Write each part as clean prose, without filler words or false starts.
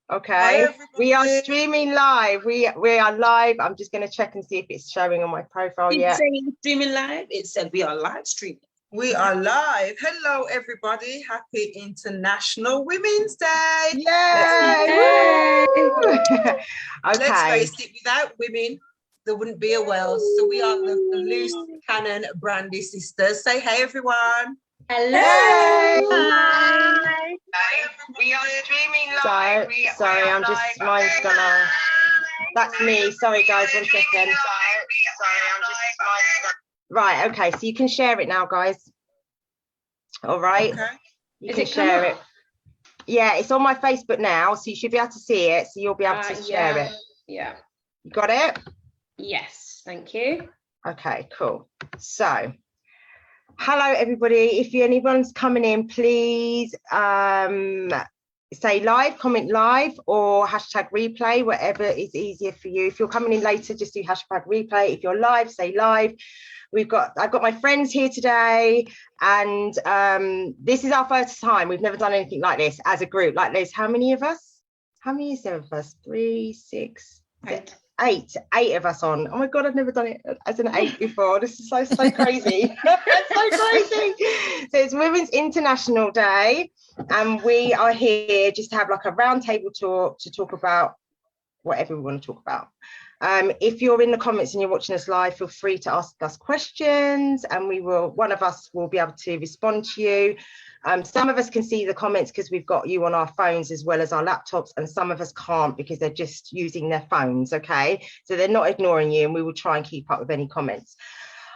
Okay, we are streaming live. We are live. I'm just going to check and see if it's showing on my profile yet. Streaming live. It said we are live streaming. We are live. Hello, everybody. Happy International Women's Day. Yay! Okay. Let's face it, without women, there wouldn't be a world. So we are the loose cannon Brandy sisters. Say hey, everyone. Hello. Hi. We are streaming live. Sorry, I'm just, mine's gonna, that's me. Sorry, guys, 1 second. Right, okay, so you can share it now, guys. All right, okay. You can share it. Yeah, it's on my Facebook now, so you should be able to see it, so you'll be able to share it. Yeah. You got it? Yes, thank you. Okay, cool. So, hello, everybody. If anyone's coming in, please say live, comment live, or hashtag replay, whatever is easier for you. If you're coming in later, just do hashtag replay. If you're live, say live. I've got my friends here today, and this is our first time. We've never done anything like this as a group. Like this, how many of us? How many is there of us? 3, 6, 8 of us on. Oh my god, I've never done it as an 8 before. This is so crazy. It's so crazy. So it's Women's International Day, and we are here just to have like a round table talk to talk about whatever we want to talk about. If you're in the comments and you're watching us live, feel free to ask us questions, and one of us will be able to respond to you. Some of us can see the comments because we've got you on our phones as well as our laptops, and some of us can't because they're just using their phones. Okay, so they're not ignoring you, and we will try and keep up with any comments.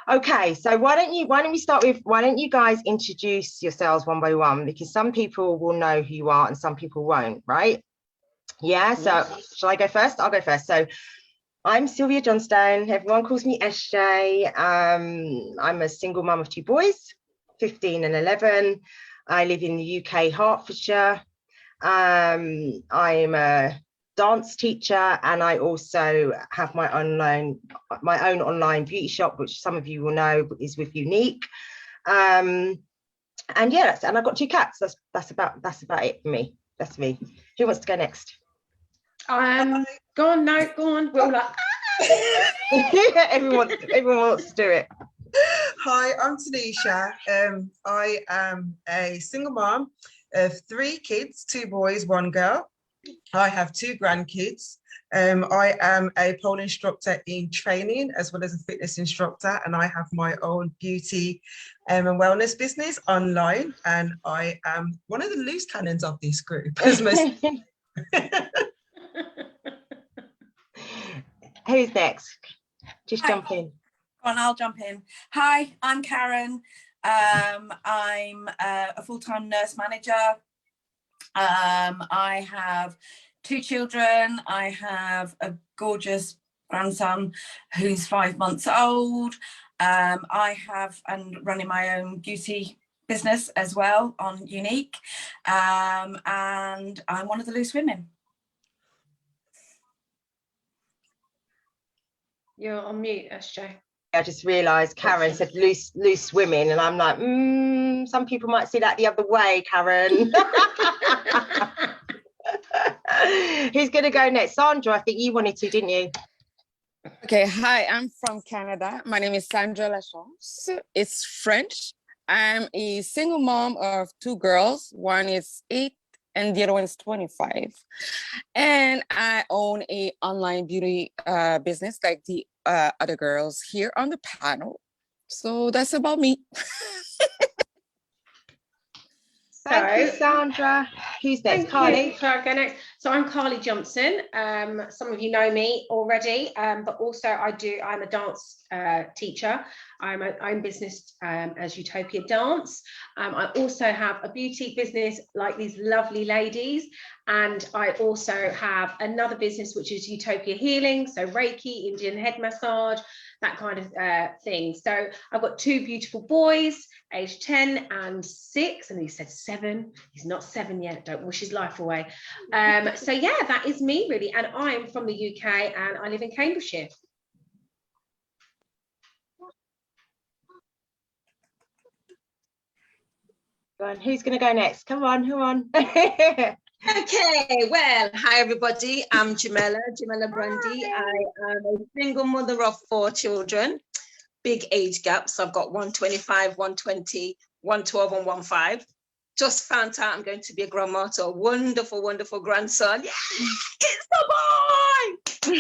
Okay, so why don't you guys introduce yourselves one by one, because some people will know who you are and some people won't, right? Yeah, so shall I go first? I'll go first. So I'm Sylvia Johnstone. Everyone calls me SJ. I'm a single mum of 2 boys, 15 and 11. I live in the UK, Hertfordshire. I'm a dance teacher, and I also have my own online beauty shop, which some of you will know is with Unique. And yeah, and I've got 2 cats. That's about it for me. That's me. Who wants to go next? Go on. We're all like, everyone wants to do it. Hi, I'm Taniesha. I am a single mom of 3 kids, 2 boys, 1 girl. I have 2 grandkids. I am a pole instructor in training as well as a fitness instructor, and I have my own beauty and wellness business online, and I am one of the loose cannons of this group. Who's next? Just jump in. I'll jump in. Hi, I'm Karen. I'm a full-time nurse manager. I have 2 children. I have a gorgeous grandson who's 5 months old. I have and running my own beauty business as well on Unique. And I'm one of the loose women. you're on mute, SJ. I just realised Karen said loose women, and I'm like, some people might see that the other way, Karen. Who's going to go next? Sandra, I think you wanted to, didn't you? Okay, hi, I'm from Canada. My name is Sandra Lachance. It's French. I'm a single mom of 2 girls. One is 8 and the other one is 25. And I own a online beauty business like the other girls here on the panel. So that's about me. Thank you, Sandra. Who's next? Carli. So I'm Carli Johnson. Some of you know me already, but also I'm a dance teacher. I'm my own business as Utopia Dance. I also have a beauty business like these lovely ladies, and I also have another business which is Utopia Healing, so Reiki, Indian head massage, that kind of thing. So I've got 2 beautiful boys, aged 10 and 6, and he said 7. He's not 7 yet, don't wish his life away. So yeah, that is me really, and I'm from the UK and I live in Cambridgeshire. Who's going to go next? Come on, who on? Okay, well, hi everybody. I'm Jamella Brandy. I am a single mother of 4 children, big age gaps. I've got 125, 120, 112, and 15. Just found out I'm going to be a grandma to a wonderful, wonderful grandson. Yeah, it's the boy!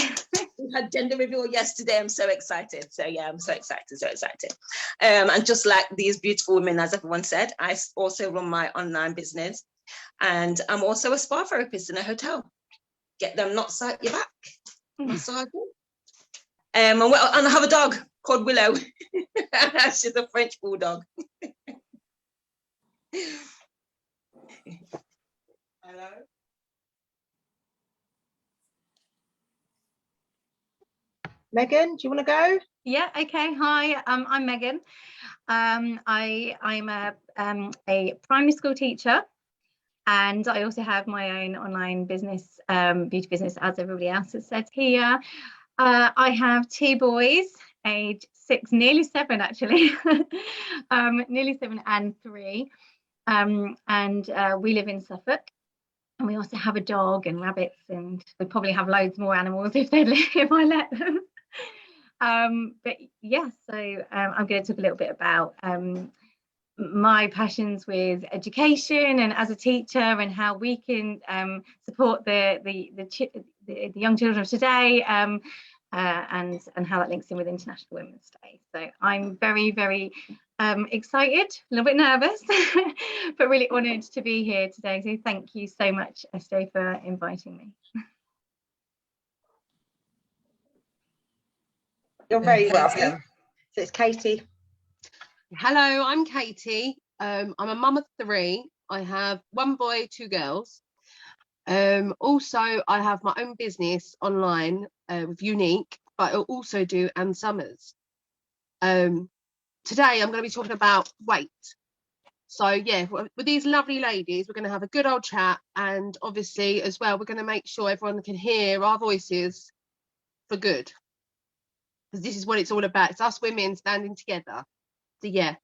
We had gender reveal yesterday. I'm so excited. So yeah, I'm so excited, so excited. And just like these beautiful women, as everyone said, I also run my online business. And I'm also a spa therapist in a hotel. Get them knots out your back. Massage. And I have a dog called Willow. She's a French bulldog. Hello. Megan, do you want to go? Yeah, okay. Hi, I'm Megan. I'm a primary school teacher, and I also have my own online business, beauty business, as everybody else has said here. I have 2 boys, age 6, nearly 7 actually, nearly 7 and 3, and we live in Suffolk. And we also have a dog and rabbits, and we probably have loads more animals if I let them. But yeah, so I'm going to talk a little bit about my passions with education and as a teacher, and how we can support the young children of today, and how that links in with International Women's Day. So I'm very, very excited, a little bit nervous, but really honoured to be here today. So thank you so much, Esther, for inviting me. You're very Katy. welcome. So it's Katy. Hello, I'm Katy. I'm a mum of 3. I have 1 boy, 2 girls. Also, I have my own business online with Unique, but I also do Ann Summers. Today, I'm going to be talking about weight. So yeah, with these lovely ladies, we're going to have a good old chat, and obviously as well, we're going to make sure everyone can hear our voices for good. Because this is what it's all about. It's us women standing together. So yeah.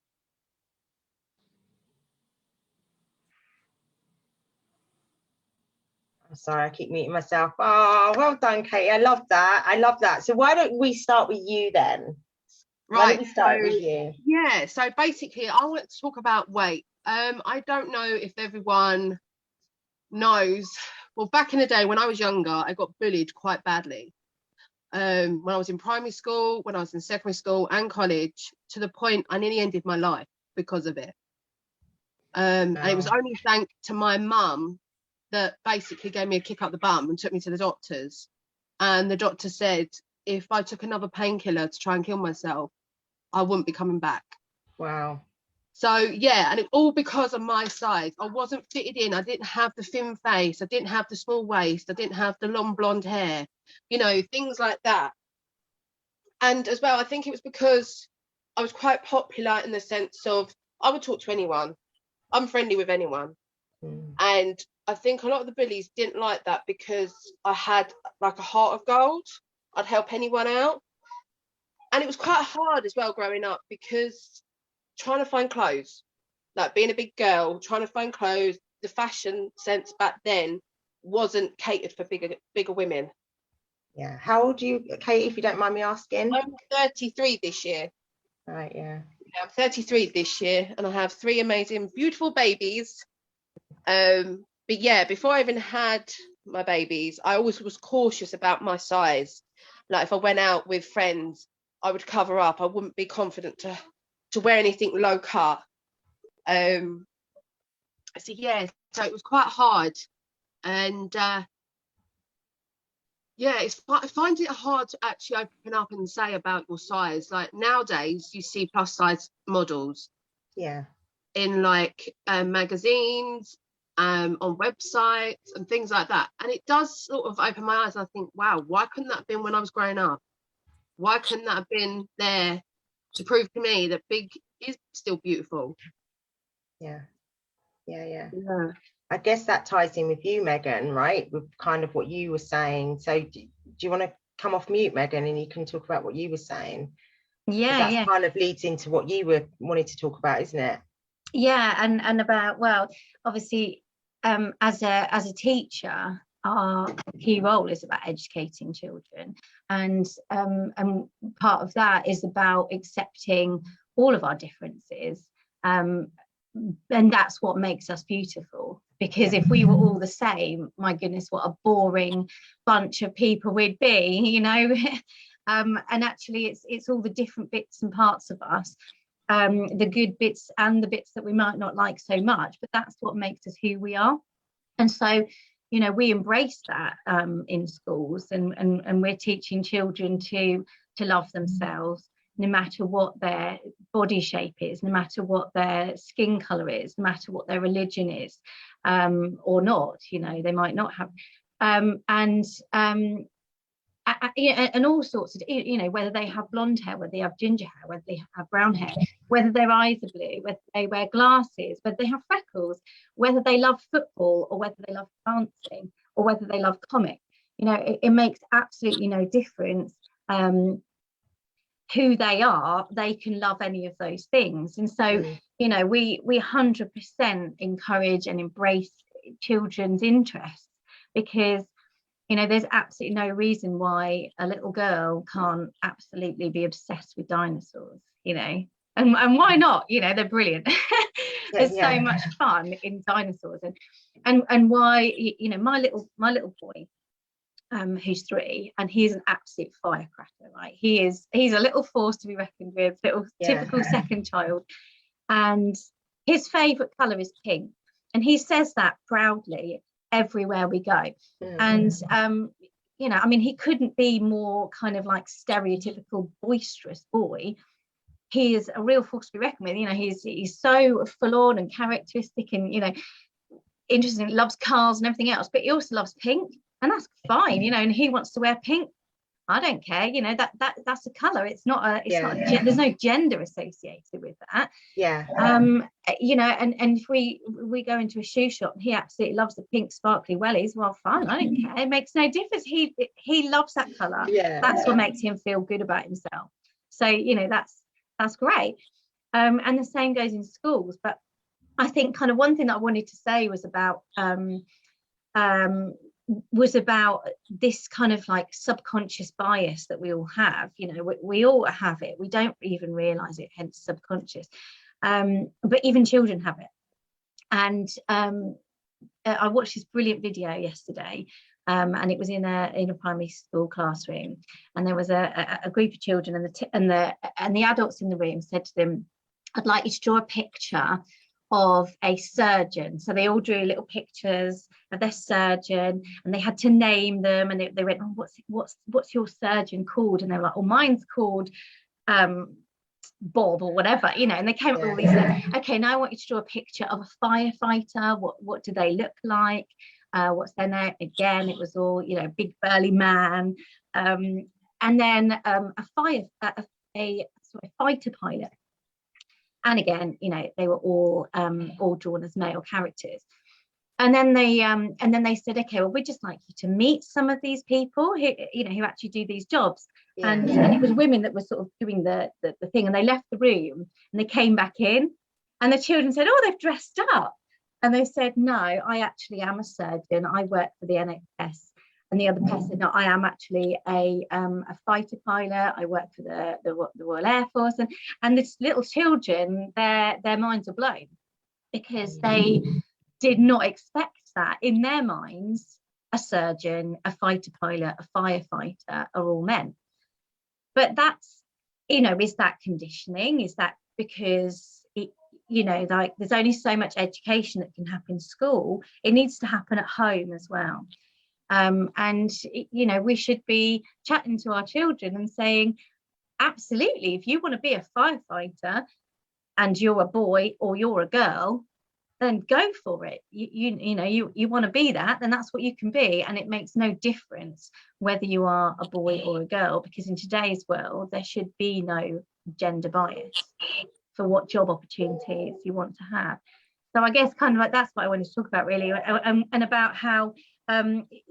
I'm sorry, I keep muting myself. Oh, well done, Katy. I love that. I love that. So why don't we start with you then? Right. Why don't we start with you? Yeah. So basically, I want to talk about weight. I don't know if everyone knows. Well, back in the day when I was younger, I got bullied quite badly. When I was in primary school, when I was in secondary school and college, to the point I nearly ended my life because of it. And it was only thanks to my mum that basically gave me a kick up the bum and took me to the doctors. And the doctor said if I took another painkiller to try and kill myself, I wouldn't be coming back. Wow. So yeah, and it all because of my size. I wasn't fitted in. I didn't have the thin face. I didn't have the small waist. I didn't have the long blonde hair, you know, things like that. And as well, I think it was because I was quite popular in the sense of I would talk to anyone. I'm friendly with anyone. And I think a lot of the bullies didn't like that because I had like a heart of gold. I'd help anyone out. And it was quite hard as well growing up because trying to find clothes, like being a big girl, trying to find clothes, the fashion sense back then wasn't catered for bigger women. Yeah. How old are you, Katy, if you don't mind me asking? I'm 33 this year. Right, yeah. I'm 33 this year, and I have 3 amazing, beautiful babies. But yeah, before I even had my babies, I always was cautious about my size. Like if I went out with friends, I would cover up. I wouldn't be confident to wear anything low cut. So yeah, so it was quite hard. And yeah, I find it hard to actually open up and say about your size. Like nowadays, you see plus size models. Yeah. In like magazines, on websites and things like that. And it does sort of open my eyes. And I think, wow, why couldn't that have been when I was growing up? Why couldn't that have been there to prove to me that big is still beautiful? Yeah. I guess that ties in with you, Megan, right? With kind of what you were saying. So do you want to come off mute, Megan, and you can talk about what you were saying? Yeah, that kind of leads into what you were wanting to talk about, isn't it? Yeah, and about, well, obviously as a teacher, our key role is about educating children, and part of that is about accepting all of our differences, and that's what makes us beautiful. Because if we were all the same, my goodness, what a boring bunch of people we'd be, you know. And actually it's all the different bits and parts of us, the good bits and the bits that we might not like so much, but that's what makes us who we are. And so, you know, we embrace that in schools, and we're teaching children to love themselves, no matter what their body shape is, no matter what their skin color is, no matter what their religion is, or not, you know, they might not have, and all sorts of, you know, whether they have blonde hair, whether they have ginger hair, whether they have brown hair, whether their eyes are blue, whether they wear glasses, whether they have freckles, whether they love football or whether they love dancing or whether they love comics. You know, it makes absolutely no difference who they are. They can love any of those things. And so, you know, we 100% encourage and embrace children's interests, because, you know, there's absolutely no reason why a little girl can't absolutely be obsessed with dinosaurs, you know, and why not? You know, they're brilliant. There's so much fun in dinosaurs, and why, you know, my little boy, who's 3, and he's an absolute firecracker, right? He's a little force to be reckoned with, little typical second child, and his favorite color is pink, and he says that proudly everywhere we go. And you know, I mean, he couldn't be more kind of like stereotypical boisterous boy. He is a real force to be reckoned with. You know, he's so full on and characteristic, and, you know, interesting, loves cars and everything else, but he also loves pink, and that's fine, you know. And he wants to wear pink, I don't care, you know, that's a color. It's not there's no gender associated with that. You know, and if we go into a shoe shop and he absolutely loves the pink sparkly wellies, well, fine, I don't care, it makes no difference. He loves that color. That's what makes him feel good about himself. So, you know, that's great. And the same goes in schools. But I think kind of one thing that I wanted to say was about this kind of like subconscious bias that we all have. You know, we all have it, we don't even realize it, hence subconscious. But even children have it. And I watched this brilliant video yesterday, and it was in a primary school classroom, and there was a group of children, and the adults in the room said to them, I'd like you to draw a picture of a surgeon. So they all drew little pictures of their surgeon, and they had to name them, and they went, oh, what's your surgeon called? And they were like, oh, mine's called Bob or whatever, you know. And they came up with all these things. Okay, now I want you to draw a picture of a firefighter. What do they look like? What's their name? Again, it was all, you know, big burly man, and then a fighter pilot. And again, you know, they were all drawn as male characters. And then they said, okay, well, we'd just like you to meet some of these people who, you know, who actually do these jobs. And it was women that were sort of doing the thing, and they left the room and they came back in, and the children said, oh, they've dressed up. And they said, no, I actually am a surgeon. I work for the NHS. And the other person said, no, I am actually a fighter pilot. I work for the Royal Air Force. And this little children, their minds are blown, because they did not expect that. In their minds, a surgeon, a fighter pilot, a firefighter are all men. But that's, you know, is that conditioning? Is that because, you know, like there's only so much education that can happen in school? It needs to happen at home as well. And, you know, we should be chatting to our children and saying, absolutely, if you want to be a firefighter and you're a boy or you're a girl, then go for it. You know, you want to be that, then that's what you can be. And it makes no difference whether you are a boy or a girl, because in today's world, there should be no gender bias for what job opportunities you want to have. So I guess kind of like that's what I wanted to talk about, really, and about how,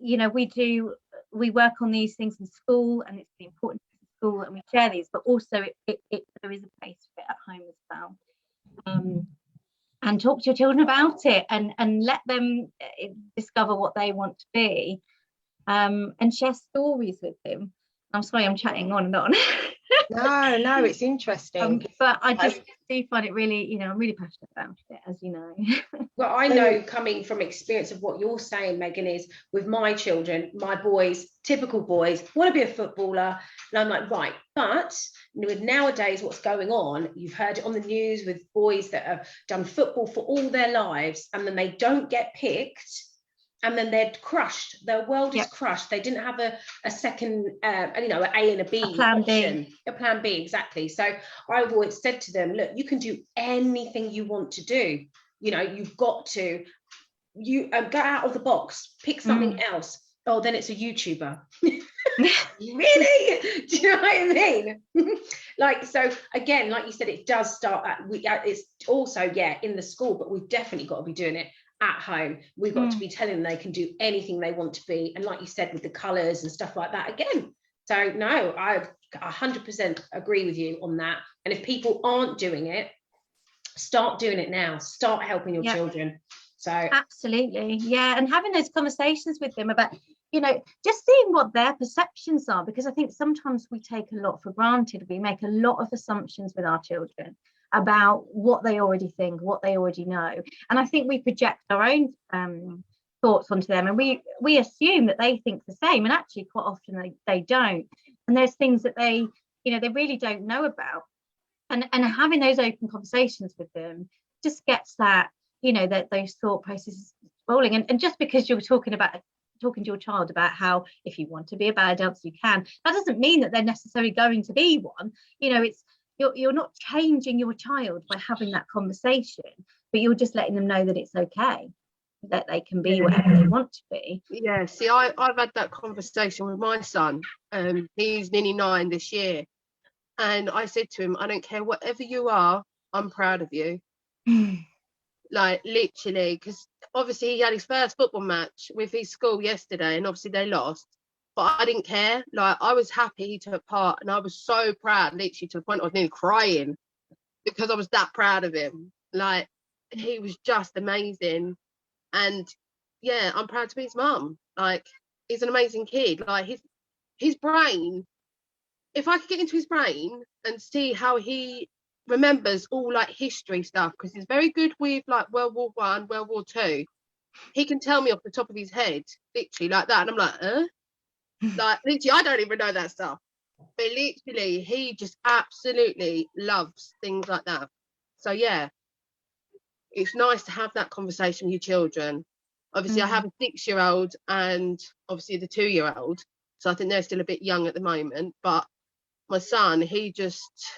you know, we work on these things in school, and it's really important in school, and we share these, but also there is a place for it at home as well. and talk to your children about it, and let them discover what they want to be, and share stories with them. I'm sorry, I'm chatting on and on. No, it's interesting. But I just do find it really, I'm really passionate about it, as you know. Well, I know, coming from experience of what you're saying, Megan, is with my children, my boys, typical boys, want to be a footballer. And I'm like, right, but with nowadays what's going on, you've heard it on the news with boys that have done football for all their lives, and then they don't get picked, and then they're crushed. Their world is crushed. They didn't have a second, an A and a B option. A plan B, exactly. So I've always said to them, look, you can do anything you want to do. You've got to, go out of the box, pick something else. Oh, then it's a YouTuber. Really? Do you know what I mean? So again, like you said, it does start it's also, in the school, but we've definitely got to be doing it at home. We've got to be telling them they can do anything they want to be. And like you said, with the colours and stuff like that, again. So no, I 100% agree with you on that. And if people aren't doing it, start doing it now. Start helping your children. So absolutely, and having those conversations with them about, just seeing what their perceptions are, because I think sometimes we take a lot for granted. We make a lot of assumptions with our children about what they already think, what they already know, and I think we project our own thoughts onto them, and we assume that they think the same, and actually quite often they don't, and there's things that they really don't know about, and having those open conversations with them just gets that that those thought processes rolling. And just because you're talking to your child about how if you want to be a ballet dancer you can, that doesn't mean that they're necessarily going to be one. It's you're not changing your child by having that conversation, but you're just letting them know that it's okay, that they can be whatever they want to be. See, I've had that conversation with my son. He's nearly 9 this year, and I said to him, I don't care whatever you are, I'm proud of you. Like literally, because obviously he had his first football match with his school yesterday, and obviously they lost, but I didn't care. Like, I was happy he took part, and I was so proud, literally to the point I was nearly crying because I was that proud of him. Like, he was just amazing. And I'm proud to be his mum. Like, he's an amazing kid. Like, his brain, if I could get into his brain and see how he remembers all like history stuff, because he's very good with like World War I, World War II. He can tell me off the top of his head, literally like that, and I'm like, like literally, I don't even know that stuff. But literally, he just absolutely loves things like that. So it's nice to have that conversation with your children. Obviously, I have a 6-year-old and obviously the 2-year-old, so I think they're still a bit young at the moment. But my son, he just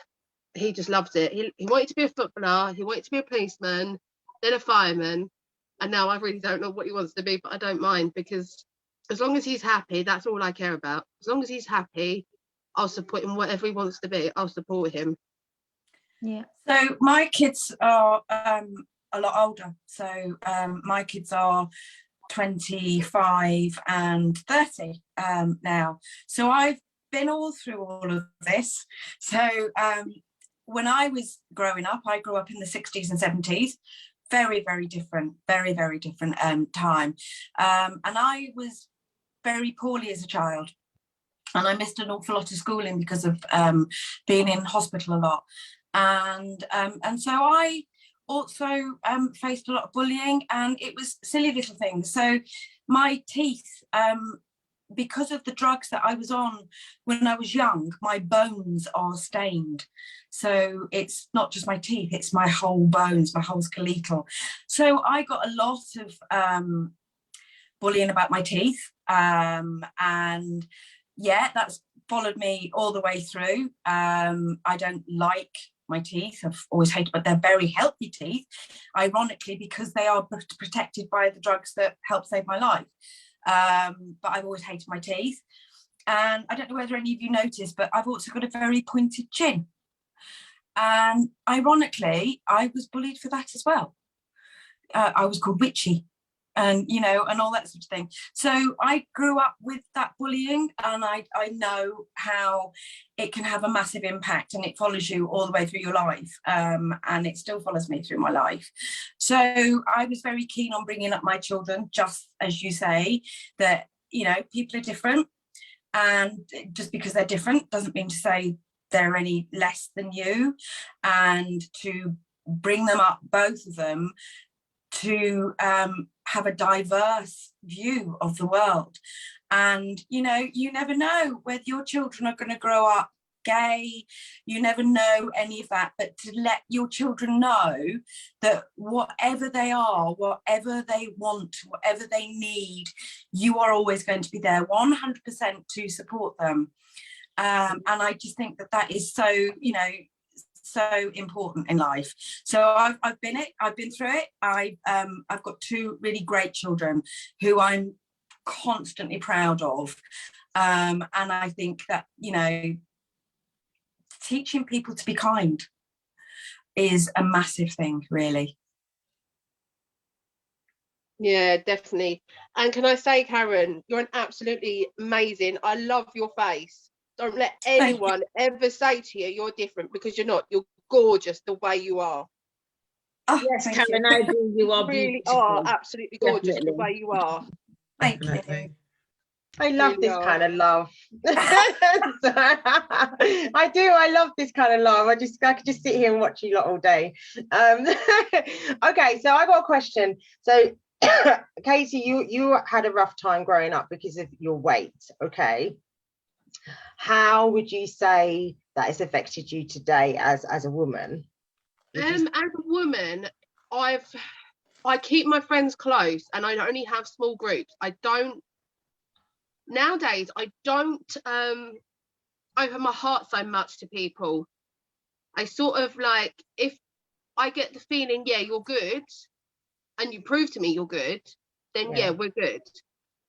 loves it. He wanted to be a footballer, he wanted to be a policeman, then a fireman, and now I really don't know what he wants to be, but I don't mind, because as long as he's happy, that's all I care about. As long as he's happy, I'll support him. Whatever he wants to be, I'll support him. So my kids are a lot older. So my kids are 25 and 30 now. So I've been all through all of this. So when I was growing up, I grew up in the 60s and 70s. Very, very different, very, very different time. And I was very poorly as a child. And I missed an awful lot of schooling because of being in hospital a lot. And so I also faced a lot of bullying, and it was silly little things. So my teeth, because of the drugs that I was on when I was young, my bones are stained. So it's not just my teeth, it's my whole bones, my whole skeletal. So I got a lot of bullying about my teeth. And yeah, that's followed me all the way through. I don't like my teeth. I've always hated, but they're very healthy teeth, ironically, because they are protected by the drugs that help save my life. But I've always hated my teeth. And I don't know whether any of you noticed, but I've also got a very pointed chin. And ironically, I was bullied for that as well. I was called witchy. and you know, and all that sort of thing. So I grew up with that bullying, and I know how it can have a massive impact, and it follows you all the way through your life, and it still follows me through my life. So I was very keen on bringing up my children, just as you say, that, you know, people are different, and just because they're different doesn't mean to say they're any less than you, and to bring them up, both of them, to have a diverse view of the world. And you know, you never know whether your children are going to grow up gay, you never know any of that, but to let your children know that whatever they are, whatever they want, whatever they need, you are always going to be there 100% to support them. And I just think that that is so, you know, so important in life. So I've been through it. I've got two really great children who I'm constantly proud of, and I think that, you know, teaching people to be kind is a massive thing, really. Yeah, definitely. And can I say, Karen, you're an absolutely amazing. I love your face. Don't let anyone ever say to you you're different, because you're not. You're gorgeous the way you are. Oh, yes, Karen, I agree. You are really beautiful. are absolutely gorgeous. Definitely. The way you are. Thank you. I love this kind of love. I do. I love this kind of love. I could just sit here and watch you lot all day. Okay, so I got a question. So, Katie, you had a rough time growing up because of your weight. Okay, how would you say that has affected you today as a woman? As a woman, I keep my friends close, and I only have small groups. Nowadays, I don't open my heart so much to people. I sort of like, if I get the feeling, yeah, you're good, and you prove to me you're good, then yeah, we're good.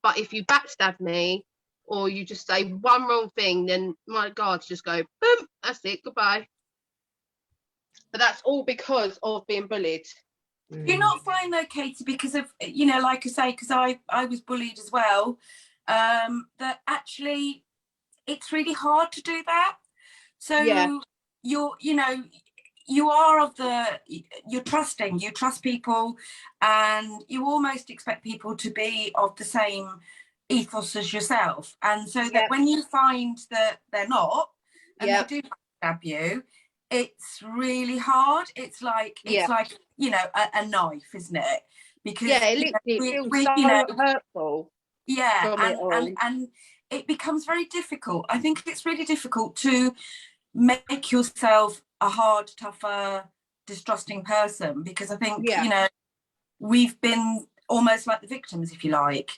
But if you backstab me, or you just say one wrong thing, then my guards just go, boom, that's it, goodbye. But that's all because of being bullied. You're not fine though, Katie, because of, you know, like I say, because I was bullied as well, that actually it's really hard to do that. So you're, you know, you're trusting, you trust people, and you almost expect people to be of the same ethos as yourself. And so that when you find that they're not, and they do stab you, it's really hard. It's like, you know, a knife, isn't it? Because it feels so hurtful. And it becomes very difficult. I think it's really difficult to make yourself a hard, tougher, distrusting person, because I think, you know, we've been almost like the victims, if you like.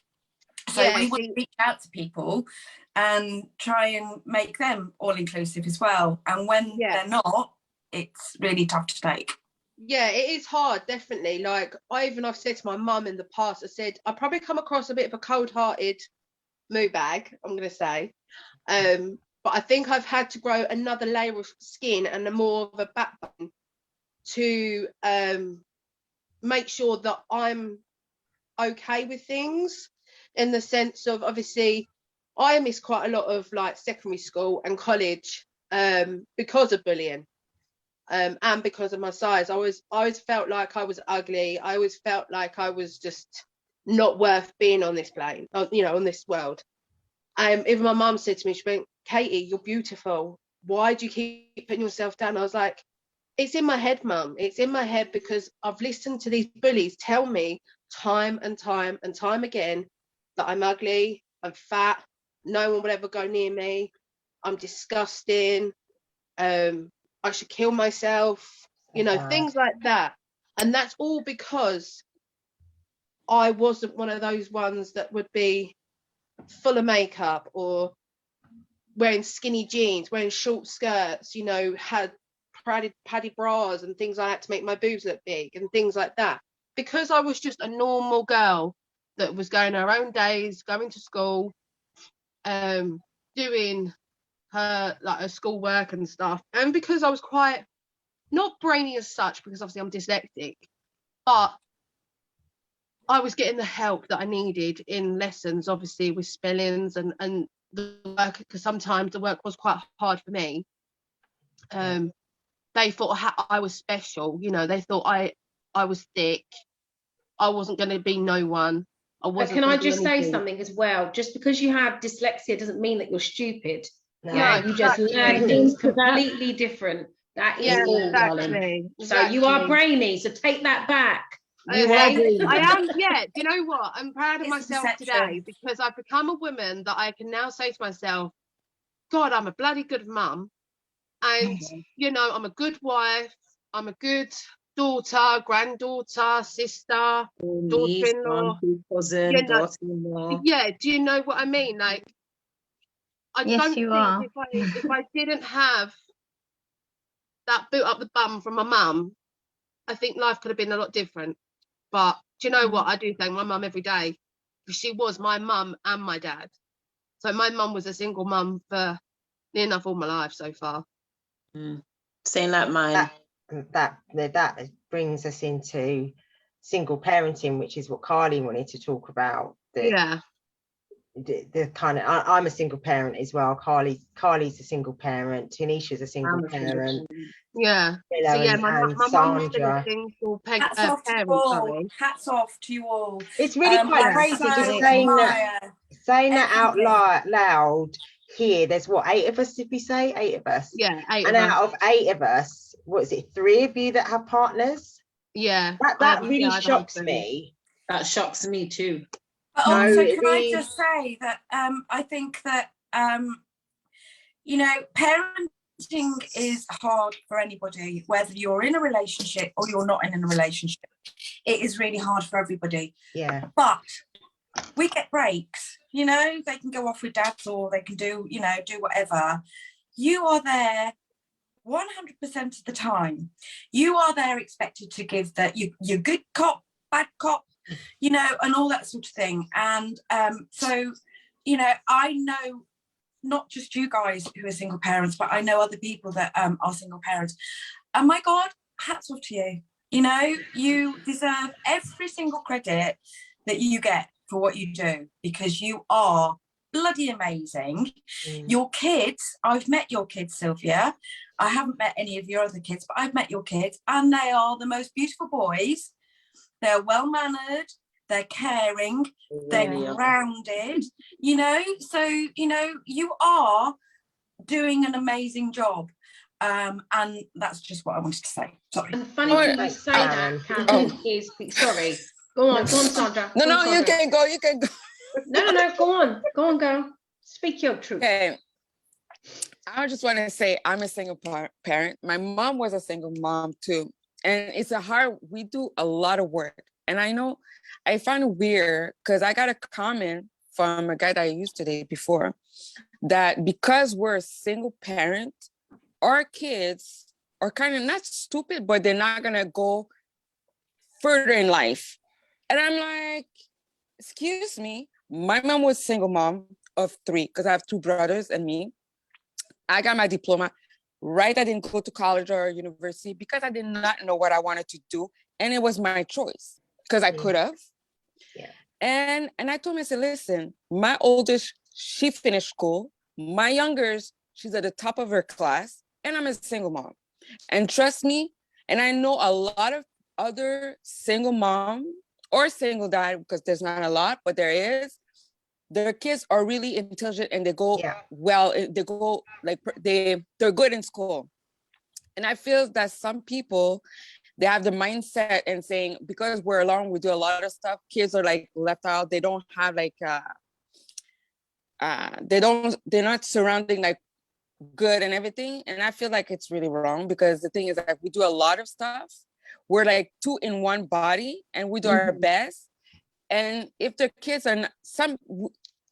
So we would reach out to people and try and make them all inclusive as well. And when they're not, it's really tough to take. Yeah, it is hard, definitely. Like, I've said to my mum in the past, I said, I probably come across a bit of a cold-hearted moo bag, I'm going to say. But I think I've had to grow another layer of skin and more of a backbone to make sure that I'm okay with things, in the sense of, obviously, I missed quite a lot of like secondary school and college because of bullying. And because of my size. I always felt like I was ugly. I always felt like I was just not worth being on this plane, you know, on this world. Even my mum said to me, she went, Katie, you're beautiful. Why do you keep putting yourself down? I was like, it's in my head, Mum. It's in my head because I've listened to these bullies tell me time and time and time again that I'm ugly, I'm fat, no one will ever go near me, I'm disgusting, I should kill myself, you know, things like that. And that's all because I wasn't one of those ones that would be full of makeup or wearing skinny jeans, wearing short skirts, you know, had padded bras and things like that to make my boobs look big and things like that. Because I was just a normal girl that was going her own days, going to school, doing her schoolwork and stuff, and because I was quite not brainy as such, because obviously I'm dyslexic, but I was getting the help that I needed in lessons, obviously with spellings and the work, because sometimes the work was quite hard for me. They thought I was special, you know, they thought I was thick, I wasn't going to be no one. But can I just say something as well? Just because you have dyslexia doesn't mean that you're stupid. No. Yeah, you just learn things completely different. That is all, darling. So you are brainy, so take that back. I am, yeah. Do you know what? I'm proud of myself today because I've become a woman that I can now say to myself, God, I'm a bloody good mum. And, you know, I'm a good wife. I'm a good daughter, granddaughter, sister, daughter-in-law, cousin, you know, daughter-in-law. yeah, do you know what I mean? Like, I don't think if I didn't have that boot up the bum from my mum, I think life could have been a lot different. But do you know what? I do thank my mum every day because she was my mum and my dad. So my mum was a single mum for near enough all my life so far. Saying like mine. That brings us into single parenting, which is what Carli wanted to talk about. Yeah. The kind of, I'm a single parent as well. Carli's a single parent. Tanisha's a single parent. Yeah. So yeah, my mum's been a Sandra. single Hats off to you parent. all. Hats off to you all. It's really quite crazy just saying that out loud here. There's what, 8 of us, did we say? 8 of us. Yeah, 8 and of us. out of 8 of us, what is it, 3 of you that have partners? Yeah. That really shocks me. That shocks me too. But also, can I just say that I think that, you know, parenting is hard for anybody, whether you're in a relationship or you're not in a relationship. It is really hard for everybody. Yeah. But we get breaks, you know, they can go off with dads or they can do, you know, do whatever. You are there 100% of the time. You are there expected to give that you're good cop, bad cop, you know, and all that sort of thing. And so, you know, I know not just you guys who are single parents, but I know other people that are single parents. And my God, hats off to you. You know, you deserve every single credit that you get for what you do, because you are bloody amazing. Your kids, I've met your kids, Sylvia. I haven't met any of your other kids, but I've met your kids, and they are the most beautiful boys. They're well-mannered, they're caring, they're grounded, you know, so, you know, you are doing an amazing job. And that's just what I wanted to say. Sorry. And the funny thing you say that, Karen, is, sorry, go on, Sandra. No, you can go. No, go on, girl. Speak your truth. Okay. I just want to say I'm a single parent. My mom was a single mom too. And it's we do a lot of work. And I know I find it weird because I got a comment from a guy that I used to date before that because we're a single parent, our kids are kind of not stupid, but they're not going to go further in life. And I'm like, excuse me, my mom was a single mom of 3 because I have 2 brothers and me. I got my diploma. Right, I didn't go to college or university because I did not know what I wanted to do. And it was my choice because I could have. Yeah. And I told me, I said, listen, my oldest, she finished school. My youngest, she's at the top of her class. And I'm a single mom. And trust me, and I know a lot of other single mom or single dad, because there's not a lot, but there is. Their kids are really intelligent and they go well, they go like they're good in school. And I feel that some people, they have the mindset and saying, because we're alone, we do a lot of stuff, kids are like left out. They don't have like, they're not surrounding like good and everything. And I feel like it's really wrong because the thing is that we do a lot of stuff. We're like 2 in 1 body and we do our best. And if the kids are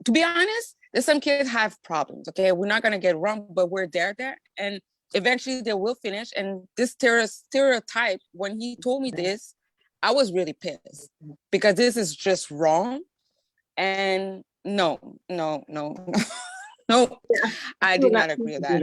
to be honest, there's some kids have problems, okay? We're not going to get wrong, but we're there. And eventually they will finish. And this stereotype, when he told me this, I was really pissed because this is just wrong. And no, I do not agree with that.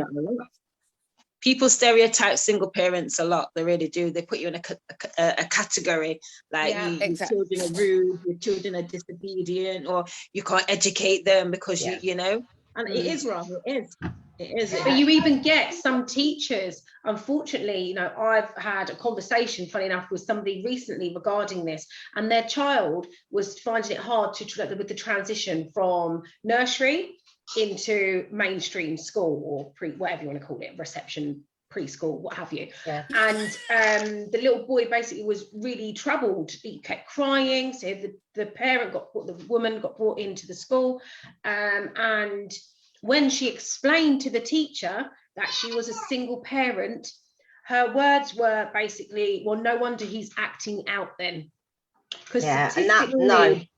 people stereotype single parents a lot. They really do. They put you in a category, like your children are rude, your children are disobedient, or you can't educate them because you know. And it is wrong. It is. It is. But you even get some teachers, unfortunately, you know, I've had a conversation, funny enough, with somebody recently regarding this, and their child was finding it hard to with the transition from nursery into mainstream school, or whatever you want to call it, reception, preschool, what have you. And the little boy basically was really troubled. He kept crying. So the woman got brought into the school, and when she explained to the teacher that she was a single parent, her words were basically, well, no wonder he's acting out then. Because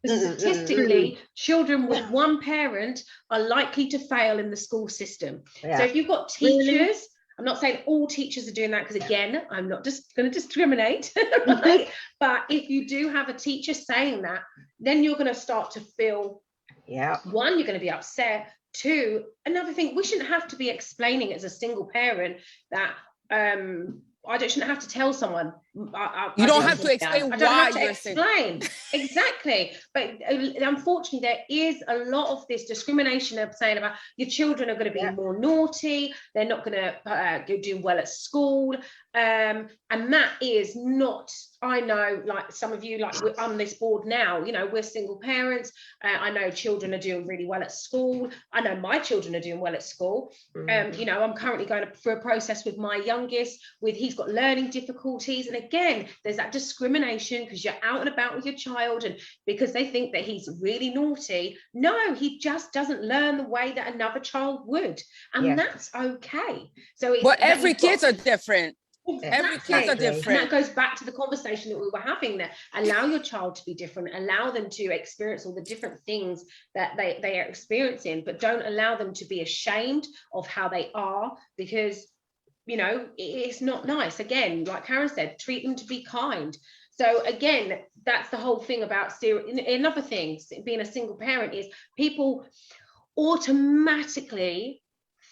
statistically, children with one parent are likely to fail in the school system. So if you've got teachers, I'm not saying all teachers are doing that, because again, I'm not just going to discriminate, right? But if you do have a teacher saying that, then you're going to start to feel, one, you're going to be upset. Two, another thing, we shouldn't have to be explaining as a single parent that I shouldn't have to tell someone. You don't have to explain why you're explain. Exactly. But unfortunately, there is a lot of this discrimination of saying about your children are going to be more naughty. They're not going to do well at school. And that is not, I know, like some of you, like we're on this board now, you know, we're single parents. I know children are doing really well at school. I know my children are doing well at school. You know, I'm currently going through a process with my youngest, he's got learning difficulties. And again, there's that discrimination because you're out and about with your child and because they think that he's really naughty. No, he just doesn't learn the way that another child would. And that's okay. So every kids are different. Exactly. Every kids are different. And that goes back to the conversation that we were having there. Allow your child to be different, allow them to experience all the different things that they are experiencing, but don't allow them to be ashamed of how they are, because you know it's not nice. Again, like Karen said, treat them to be kind. So again, that's the whole thing about another thing being a single parent is people automatically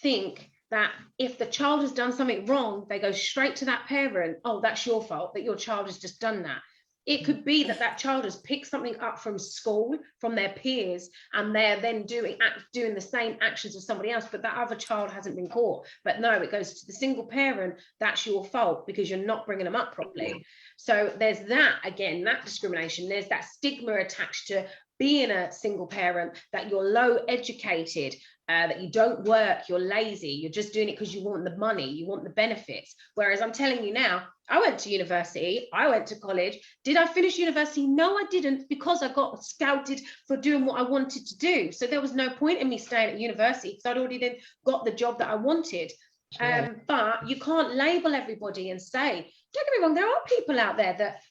think that if the child has done something wrong, they go straight to that parent. Oh, that's your fault that your child has just done that. It could be that that child has picked something up from school, from their peers, and they're then doing the same actions as somebody else, but that other child hasn't been caught. But no, it goes to the single parent. That's your fault because you're not bringing them up properly. So there's that, again, that discrimination. There's that stigma attached to being a single parent, that you're low educated, that you don't work, you're lazy, you're just doing it because you want the money, you want the benefits. Whereas I'm telling you now, I went to university, I went to college. Did I finish university? No, I didn't, because I got scouted for doing what I wanted to do. So there was no point in me staying at university because I'd already then got the job that I wanted. But you can't label everybody and say, don't get me wrong, there are people out there that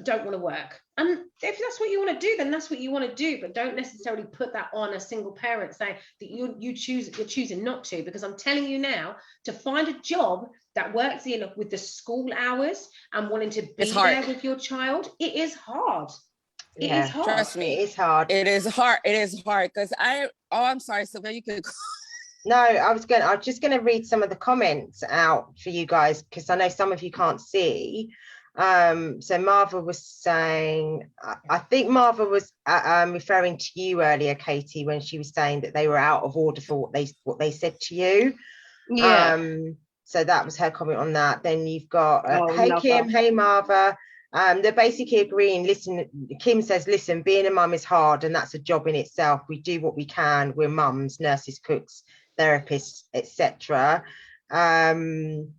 don't want to work, and if that's what you want to do, then that's what you want to do, but don't necessarily put that on a single parent saying that you're choosing not to, because I'm telling you now, to find a job that works in with the school hours and wanting to be there with your child, it is hard. It is hard. Trust me, it's hard. It is hard. It is hard because I'm sorry, Sylvia, you could. No, I was just going to read some of the comments out for you guys because I know some of you can't see. So Marva was saying, I think Marva was referring to you earlier, Katie, when she was saying that they were out of order for what they said to you. So that was her comment on that. Then you've got hey Kim, hey Marva. They're basically agreeing. Listen, Kim says, listen, being a mum is hard, and that's a job in itself. We do what we can. We're mums, nurses, cooks, therapists, etc. Then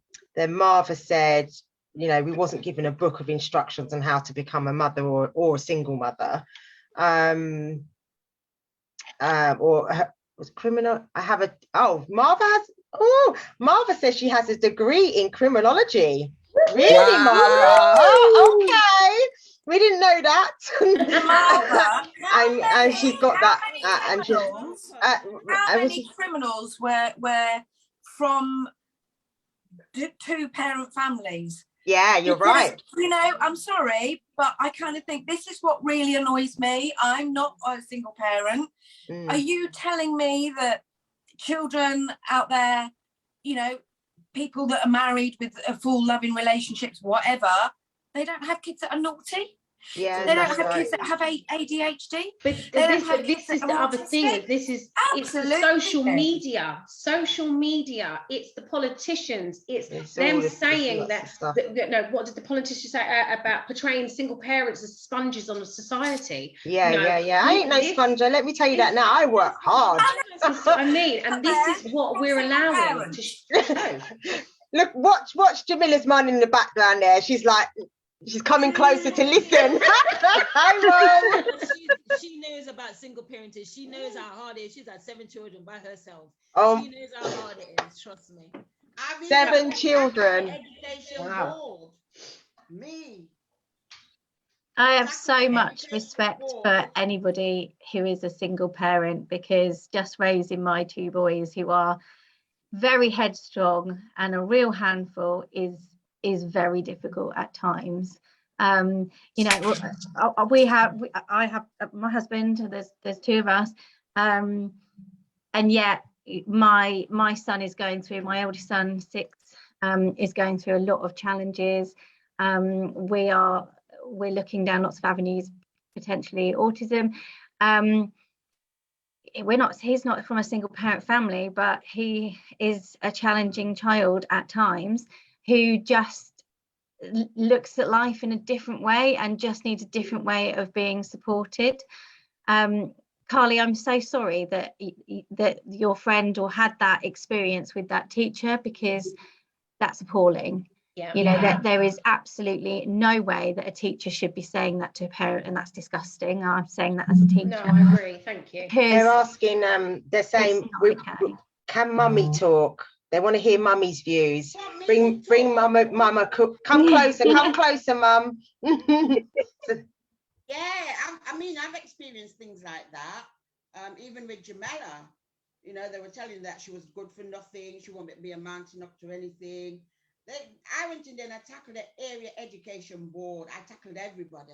Marva said, you know, we wasn't given a book of instructions on how to become a mother or a single mother. Was criminal. Marva says she has a degree in criminology. Really, Marva? Oh, okay. We didn't know that. and she's got that. How many criminals were from two-parent families? Yeah, you're right. You know, I'm sorry, but I kind of think this is what really annoys me. I'm not a single parent. Are you telling me that children out there, you know, people that are married with full loving relationships, whatever, they don't have kids that are naughty. Yeah, They don't that's have right. kids that have ADHD. But this is the other thing. It's the social media. Social media. It's the politicians. It's them saying that. No, what did the politicians say about portraying single parents as sponges on society? Yeah, I ain't no sponge. Let me tell you that now. I work hard. That's what I mean, and this is what we're allowing to show. Look, watch Jamila's mum in the background there. She's like, she's coming closer to listen. Hi, Mum. She knows about single parenting. She knows how hard it is. She's had 7 children by herself. Oh. She knows how hard it is. Trust me. 7 children. Wow. Me. I have so much respect for anybody who is a single parent, because just raising my 2 boys who are very headstrong and a real handful is very difficult at times. You know, I have my husband, there's 2 of us, and yet my son is going through, my oldest son, 6, is going through a lot of challenges. We're looking down lots of avenues, potentially autism. He's not from a single parent family, but he is a challenging child at times who just looks at life in a different way and just needs a different way of being supported. Carli, I'm so sorry that your friend or had that experience with that teacher, because that's appalling. Yeah. You know, that there is absolutely no way that a teacher should be saying that to a parent, and that's disgusting. I'm saying that as a teacher. No, I agree. Thank you. They're asking, they're saying, can mummy talk? They want to hear mummy's views. Bring mama, come closer, mum. Yeah, I mean, I've experienced things like that. Even with Jamella, you know, they were telling that she was good for nothing. She won't be amounting up to anything. I went in there and I tackled the area education board. I tackled everybody.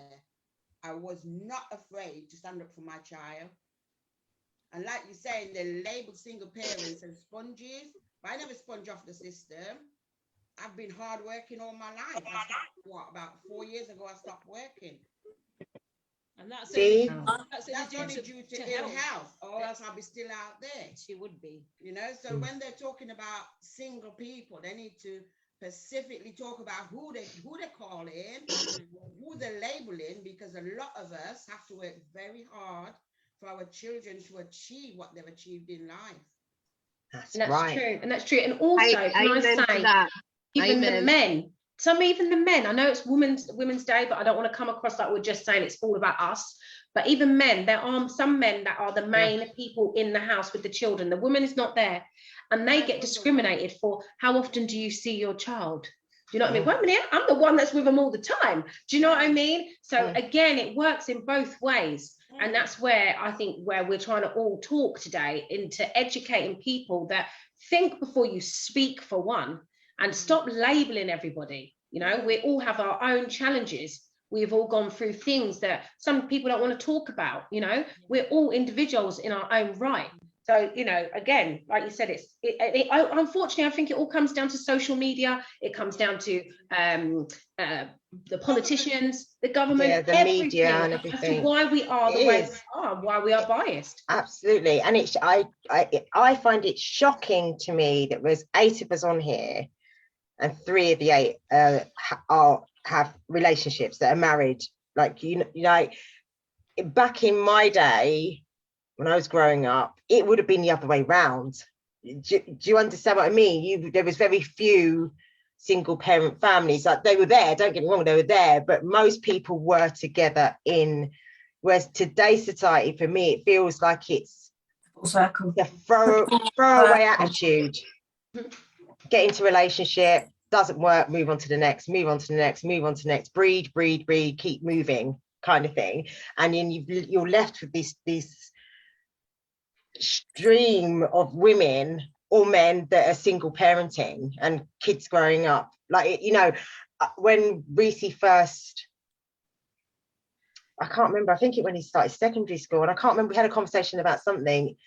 I was not afraid to stand up for my child. And like you're saying, they labeled single parents as sponges, but I never sponge off the system. I've been hard working all my life. I stopped, about 4 years ago, I stopped working. And that's only due to ill health, or else I'll be still out there. She would be. You know, so when they're talking about single people, they need to specifically talk about who they're calling, who they're labeling, because a lot of us have to work very hard for our children to achieve what they've achieved in life. That's true. And that's true. And also, can I say, even the men, I know it's Women's Day, but I don't want to come across like we're just saying it's all about us. But even men, there are some men that are the main people in the house with the children. The woman is not there, and they get discriminated for. How often do you see your child? Do you know what I mean? Wait a minute, I'm the one that's with them all the time. Do you know what I mean? So again, it works in both ways. And that's where I think where we're trying to all talk today, into educating people that think before you speak, for one, and stop labeling everybody. You know, we all have our own challenges. We've all gone through things that some people don't want to talk about. You know, we're all individuals in our own right. So, you know, again, like you said, unfortunately, I think it all comes down to social media. It comes down to the politicians, the government, the media and everything. As to why we are the way we are, why we are biased. Absolutely. And I find it shocking to me that there's 8 of us on here, and 3 of the 8 have relationships that are married. Like, you know, back in my day, when I was growing up, it would have been the other way round. Do you understand what I mean? There was very few single parent families. Like, they were there, don't get me wrong, they were there, but most people were together whereas today's society, for me, it feels like it's the throwaway attitude. Get into a relationship, doesn't work, move on to the next, move on to the next, move on to the next, breed, keep moving kind of thing. And then you're left with this stream of women or men that are single parenting and kids growing up. Like, you know, when Reese first, I can't remember, I think when he started secondary school, and I can't remember, we had a conversation about something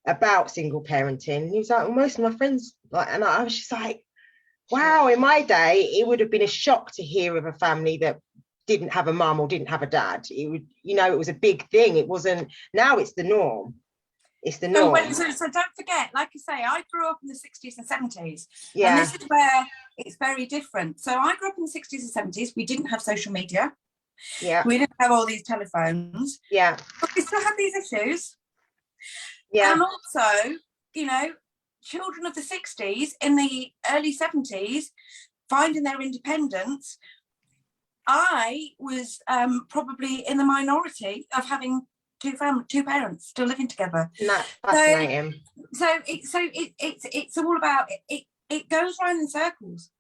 about single parenting. He was like, well, most of my friends, like, and I was just like, Wow, in my day, it would have been a shock to hear of a family that didn't have a mum or didn't have a dad. It would, it was a big thing. It wasn't, now it's the norm. It's the norm. So don't forget, like I say, I grew up in the 60s and 70s. Yeah. And this is where it's very different. So I grew up in the 60s and 70s. We didn't have social media. Yeah. We didn't have all these telephones. Yeah. But we still had these issues. Yeah. And also, children of the 60s, in the early 70s, finding their independence, I was probably in the minority of having two parents still living together. That's fascinating. So it's all about it goes round in circles.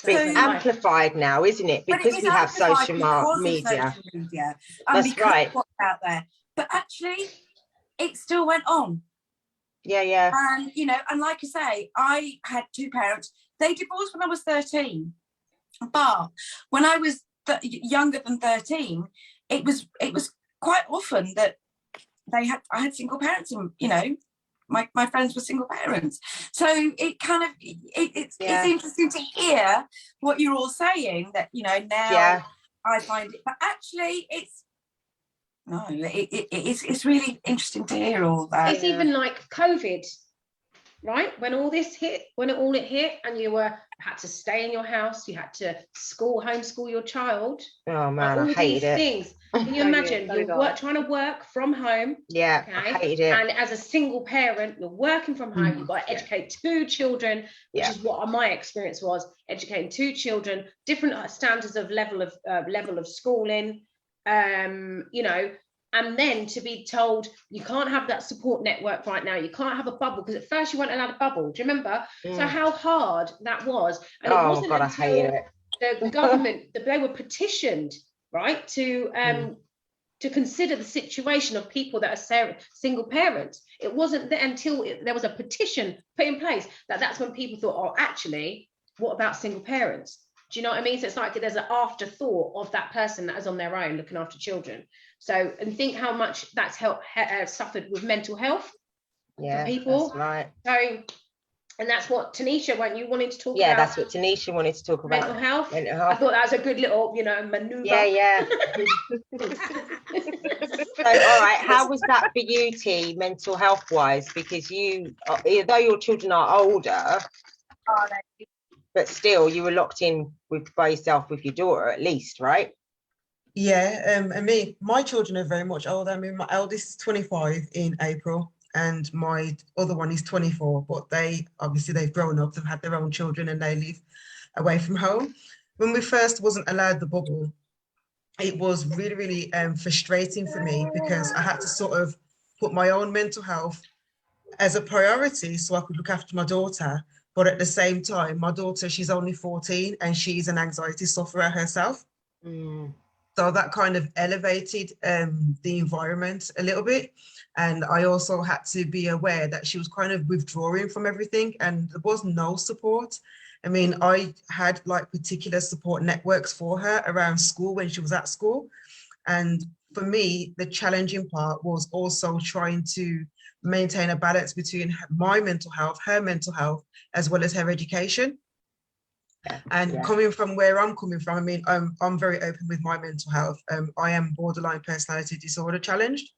But it's amplified now, isn't it? Because we have social media. That's right. What's out there, but actually, it still went on. Yeah. And and like I say, I had two parents. They divorced when I was 13, but when I was younger than 13, it was quite often that I had single parents, and my friends were single parents. So it kind of it's interesting to hear what you're all saying, that now I find it, but actually it's really interesting to hear all that. It's even like COVID, right? When all this hit, it hit, and you had to stay in your house, you had to homeschool your child. Oh man, all I hated these it. Things. Can you imagine? You're trying to work from home. Yeah, okay? I hated it. And as a single parent, you're working from home. You've got to educate two children, which is what my experience was: educating two children, different standards of level of schooling. And then to be told you can't have that support network right now, you can't have a bubble, because at first you weren't allowed a bubble. Do you remember? So how hard that was. And it wasn't God, I hate it. The government, they were petitioned, right, to consider the situation of people that are single parents. It wasn't until there was a petition put in place that's when people thought, oh, actually, what about single parents? Do you know what I mean? So it's like there's an afterthought of that person that is on their own looking after children. So, and think how much that's suffered with mental health for people. That's right. So, and that's what Taniesha, when you wanted to talk about. Yeah, that's what Taniesha wanted to talk about. Mental health. I thought that was a good little, maneuver. Yeah. So, all right, how was that for you, T, mental health wise? Because although your children are older, but still you were locked in by yourself with your daughter, at least, right? Yeah, my children are very much older. I mean, my eldest is 25 in April, and my other one is 24, but they've grown up, they've had their own children, and they live away from home. When we first wasn't allowed the bubble, it was really, really frustrating for me, because I had to sort of put my own mental health as a priority so I could look after my daughter. But at the same time, my daughter, she's only 14, and she's an anxiety sufferer herself. So that kind of elevated the environment a little bit. And I also had to be aware that she was kind of withdrawing from everything, and there was no support. I mean, I had like particular support networks for her around school when she was at school. And for me, the challenging part was also trying to maintain a balance between my mental health, her mental health, as well as her education. And coming from where I'm coming from, I mean, I'm very open with my mental health. I am borderline personality disorder challenged.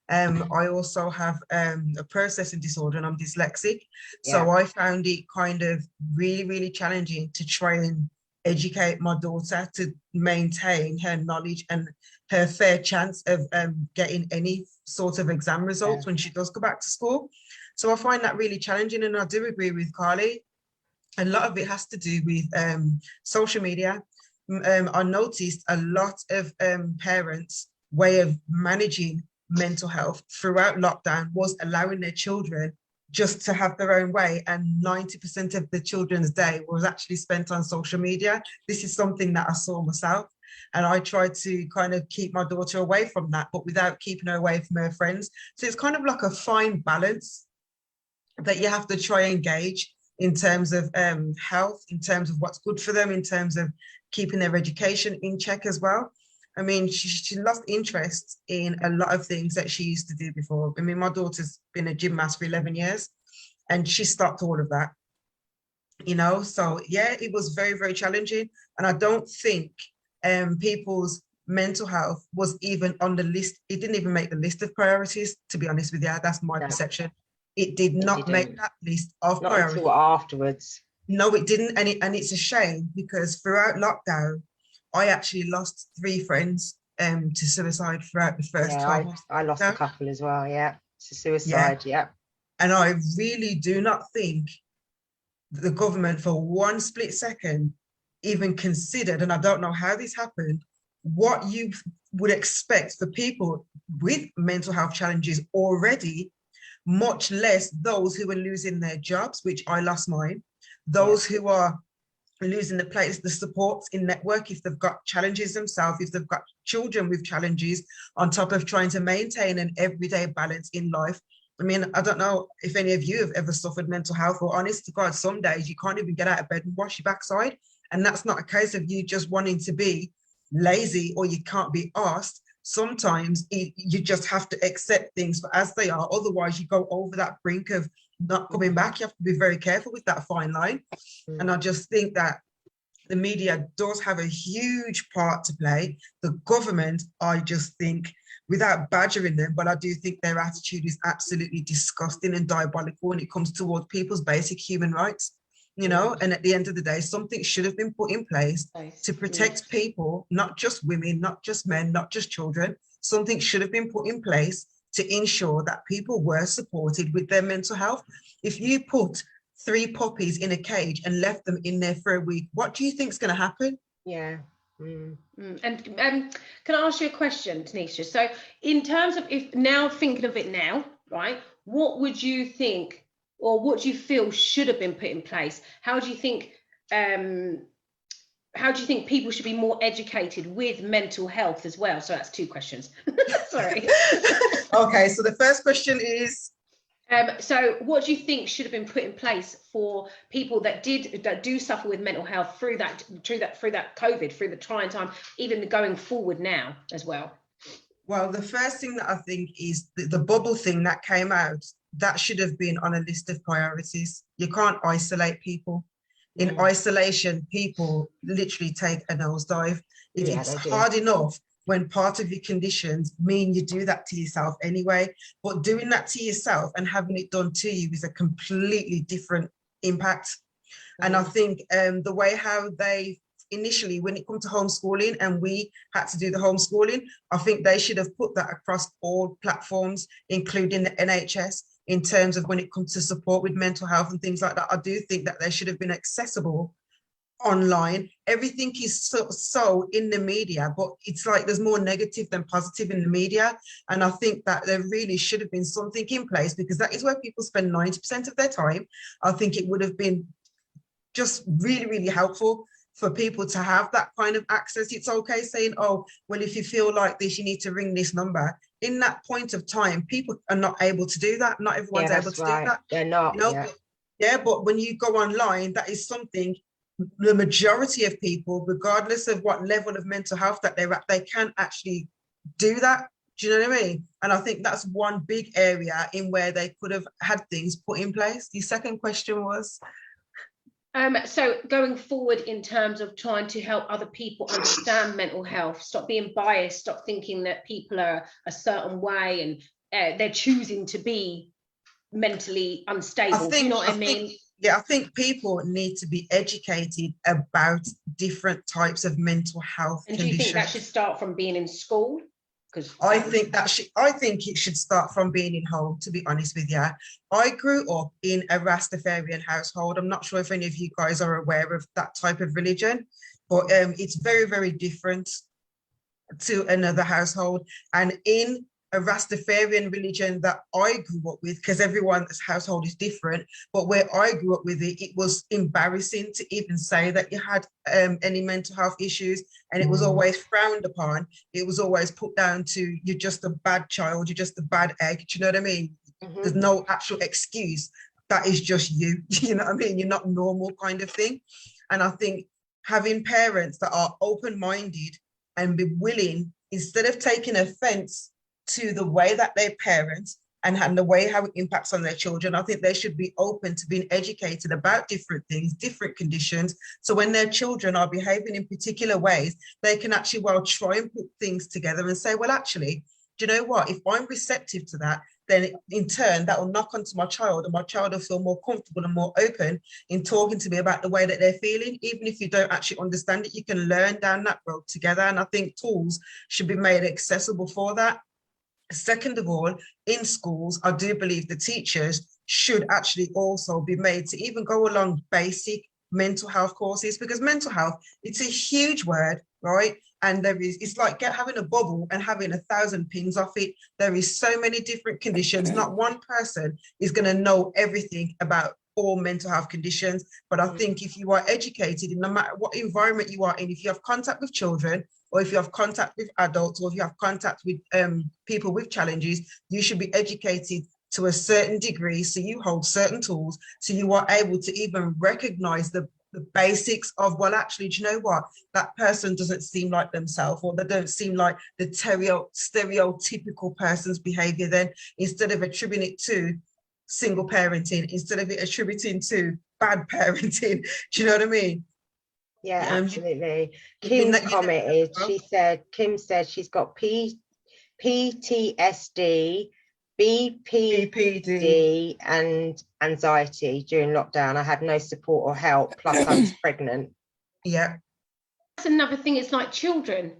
I also have a processing disorder, and I'm dyslexic. So I found it kind of really, really challenging to try and educate my daughter to maintain her knowledge and her fair chance of getting any sort of exam results when she does go back to school. So I find that really challenging, and I do agree with Carli. A lot of it has to do with social media. I noticed a lot of parents' way of managing mental health throughout lockdown was allowing their children just to have their own way, and 90% of the children's day was actually spent on social media. This is something that I saw myself, and I tried to kind of keep my daughter away from that, but without keeping her away from her friends. So it's kind of like a fine balance that you have to try and gauge in terms of health, in terms of what's good for them, in terms of keeping their education in check as well. I mean, she lost interest in a lot of things that she used to do before. I mean, my daughter's been a gymnast for 11 years, and she stopped all of that. you know. So yeah, it was very, very challenging. And I don't think people's mental health was even on the list. It didn't even make the list of priorities, to be honest with you. That's my perception. It did not make that list of priorities. Not until afterwards. No, it didn't. And it's a shame, because throughout lockdown, I actually lost 3 friends to suicide throughout the first 12 months. I lost a couple as well, to suicide, yeah. And I really do not think the government for one split second even considered, and I don't know how this happened, what you would expect for people with mental health challenges already, much less those who are losing their jobs, which I lost mine, those who are losing the supports in network, if they've got challenges themselves, if they've got children with challenges, on top of trying to maintain an everyday balance in life. I mean, I don't know if any of you have ever suffered mental health, or honest to God, some days you can't even get out of bed and wash your backside. And that's not a case of you just wanting to be lazy or you can't be asked. Sometimes you just have to accept things for as they are. Otherwise, you go over that brink of not coming back. You have to be very careful with that fine line. And I just think that the media does have a huge part to play. The government, I just think, without badgering them, but I do think their attitude is absolutely disgusting and diabolical when it comes towards people's basic human rights. You know, and at the end of the day, something should have been put in place to protect people, not just women, not just men, not just children. Something should have been put in place to ensure that people were supported with their mental health. If you put 3 puppies in a cage and left them in there for a week, what do you think is going to happen? Yeah. And can I ask you a question, Taniesha? So in terms of, if now thinking of it now, right, what would you think, or what do you feel should have been put in place? How do you think people should be more educated with mental health as well? So that's 2 questions. Sorry. Okay, so the first question is, so what do you think should have been put in place for people that do suffer with mental health through that COVID, through the trying time, even going forward now as well? Well, the first thing that I think is the bubble thing that came out, that should have been on a list of priorities. You can't isolate people. In isolation, people literally take a nosedive. It's hard enough when part of your conditions mean you do that to yourself anyway, but doing that to yourself and having it done to you is a completely different impact. And I think the way how they initially, when it comes to homeschooling, and we had to do the homeschooling, I think they should have put that across all platforms, including the NHS, in terms of when it comes to support with mental health and things like that. I do think that they should have been accessible online. Everything is so in the media, but it's like there's more negative than positive in the media. And I think that there really should have been something in place, because that is where people spend 90% of their time. I think it would have been just really, really helpful for people to have that kind of access. It's okay saying, oh, well, if you feel like this, you need to ring this number. In that point of time, people are not able to do that. Not everyone's able to do that. They're not. You know? But when you go online, that is something the majority of people, regardless of what level of mental health that they're at, they can actually do that. Do you know what I mean? And I think that's one big area in where they could have had things put in place. The second question was? So going forward in terms of trying to help other people understand mental health, stop being biased, stop thinking that people are a certain way and they're choosing to be mentally unstable. Do you know what I mean? I think people need to be educated about different types of mental health conditions. Do you think that should start from being in school? I think it should start from being in home, to be honest with you. I grew up in a Rastafarian household. I'm not sure if any of you guys are aware of that type of religion, but it's very, very different to another household. And in a Rastafarian religion that I grew up with, because everyone's household is different, but where I grew up with it, it was embarrassing to even say that you had any mental health issues, and it was always frowned upon. It was always put down to, you're just a bad child, you're just a bad egg. Do you know what I mean? There's no actual excuse. That is just you. You know what I mean? You're not normal, kind of thing. And I think having parents that are open-minded and be willing, instead of taking offense to the way that they parent, and the way how it impacts on their children. I think they should be open to being educated about different things, different conditions. So when their children are behaving in particular ways, they can actually, well, try and put things together and say, well, actually, do you know what? If I'm receptive to that, then in turn, that will knock onto my child, and my child will feel more comfortable and more open in talking to me about the way that they're feeling. Even if you don't actually understand it, you can learn down that road together. And I think tools should be made accessible for that. Second of all, in schools, I do believe the teachers should actually also be made to even go along basic mental health courses, because mental health, it's a huge word, right? And it's like having a bubble and having 1,000 pins off it. There is so many different conditions. Not one person is going to know everything about all mental health conditions. But I think if you are educated, no matter what environment you are in, if you have contact with children, or if you have contact with adults, or if you have contact with people with challenges, you should be educated to a certain degree, so you hold certain tools, so you are able to even recognize the basics of, well, actually, do you know what? That person doesn't seem like themselves, or they don't seem like the stereotypical person's behavior. Then instead of attributing it to single parenting, instead of it attributing to bad parenting, do you know what I mean? Yeah, absolutely. Kim's commented, Kim said she's got PTSD, BPD and anxiety during lockdown. I had no support or help, plus I was pregnant. Yeah. That's another thing, it's like children.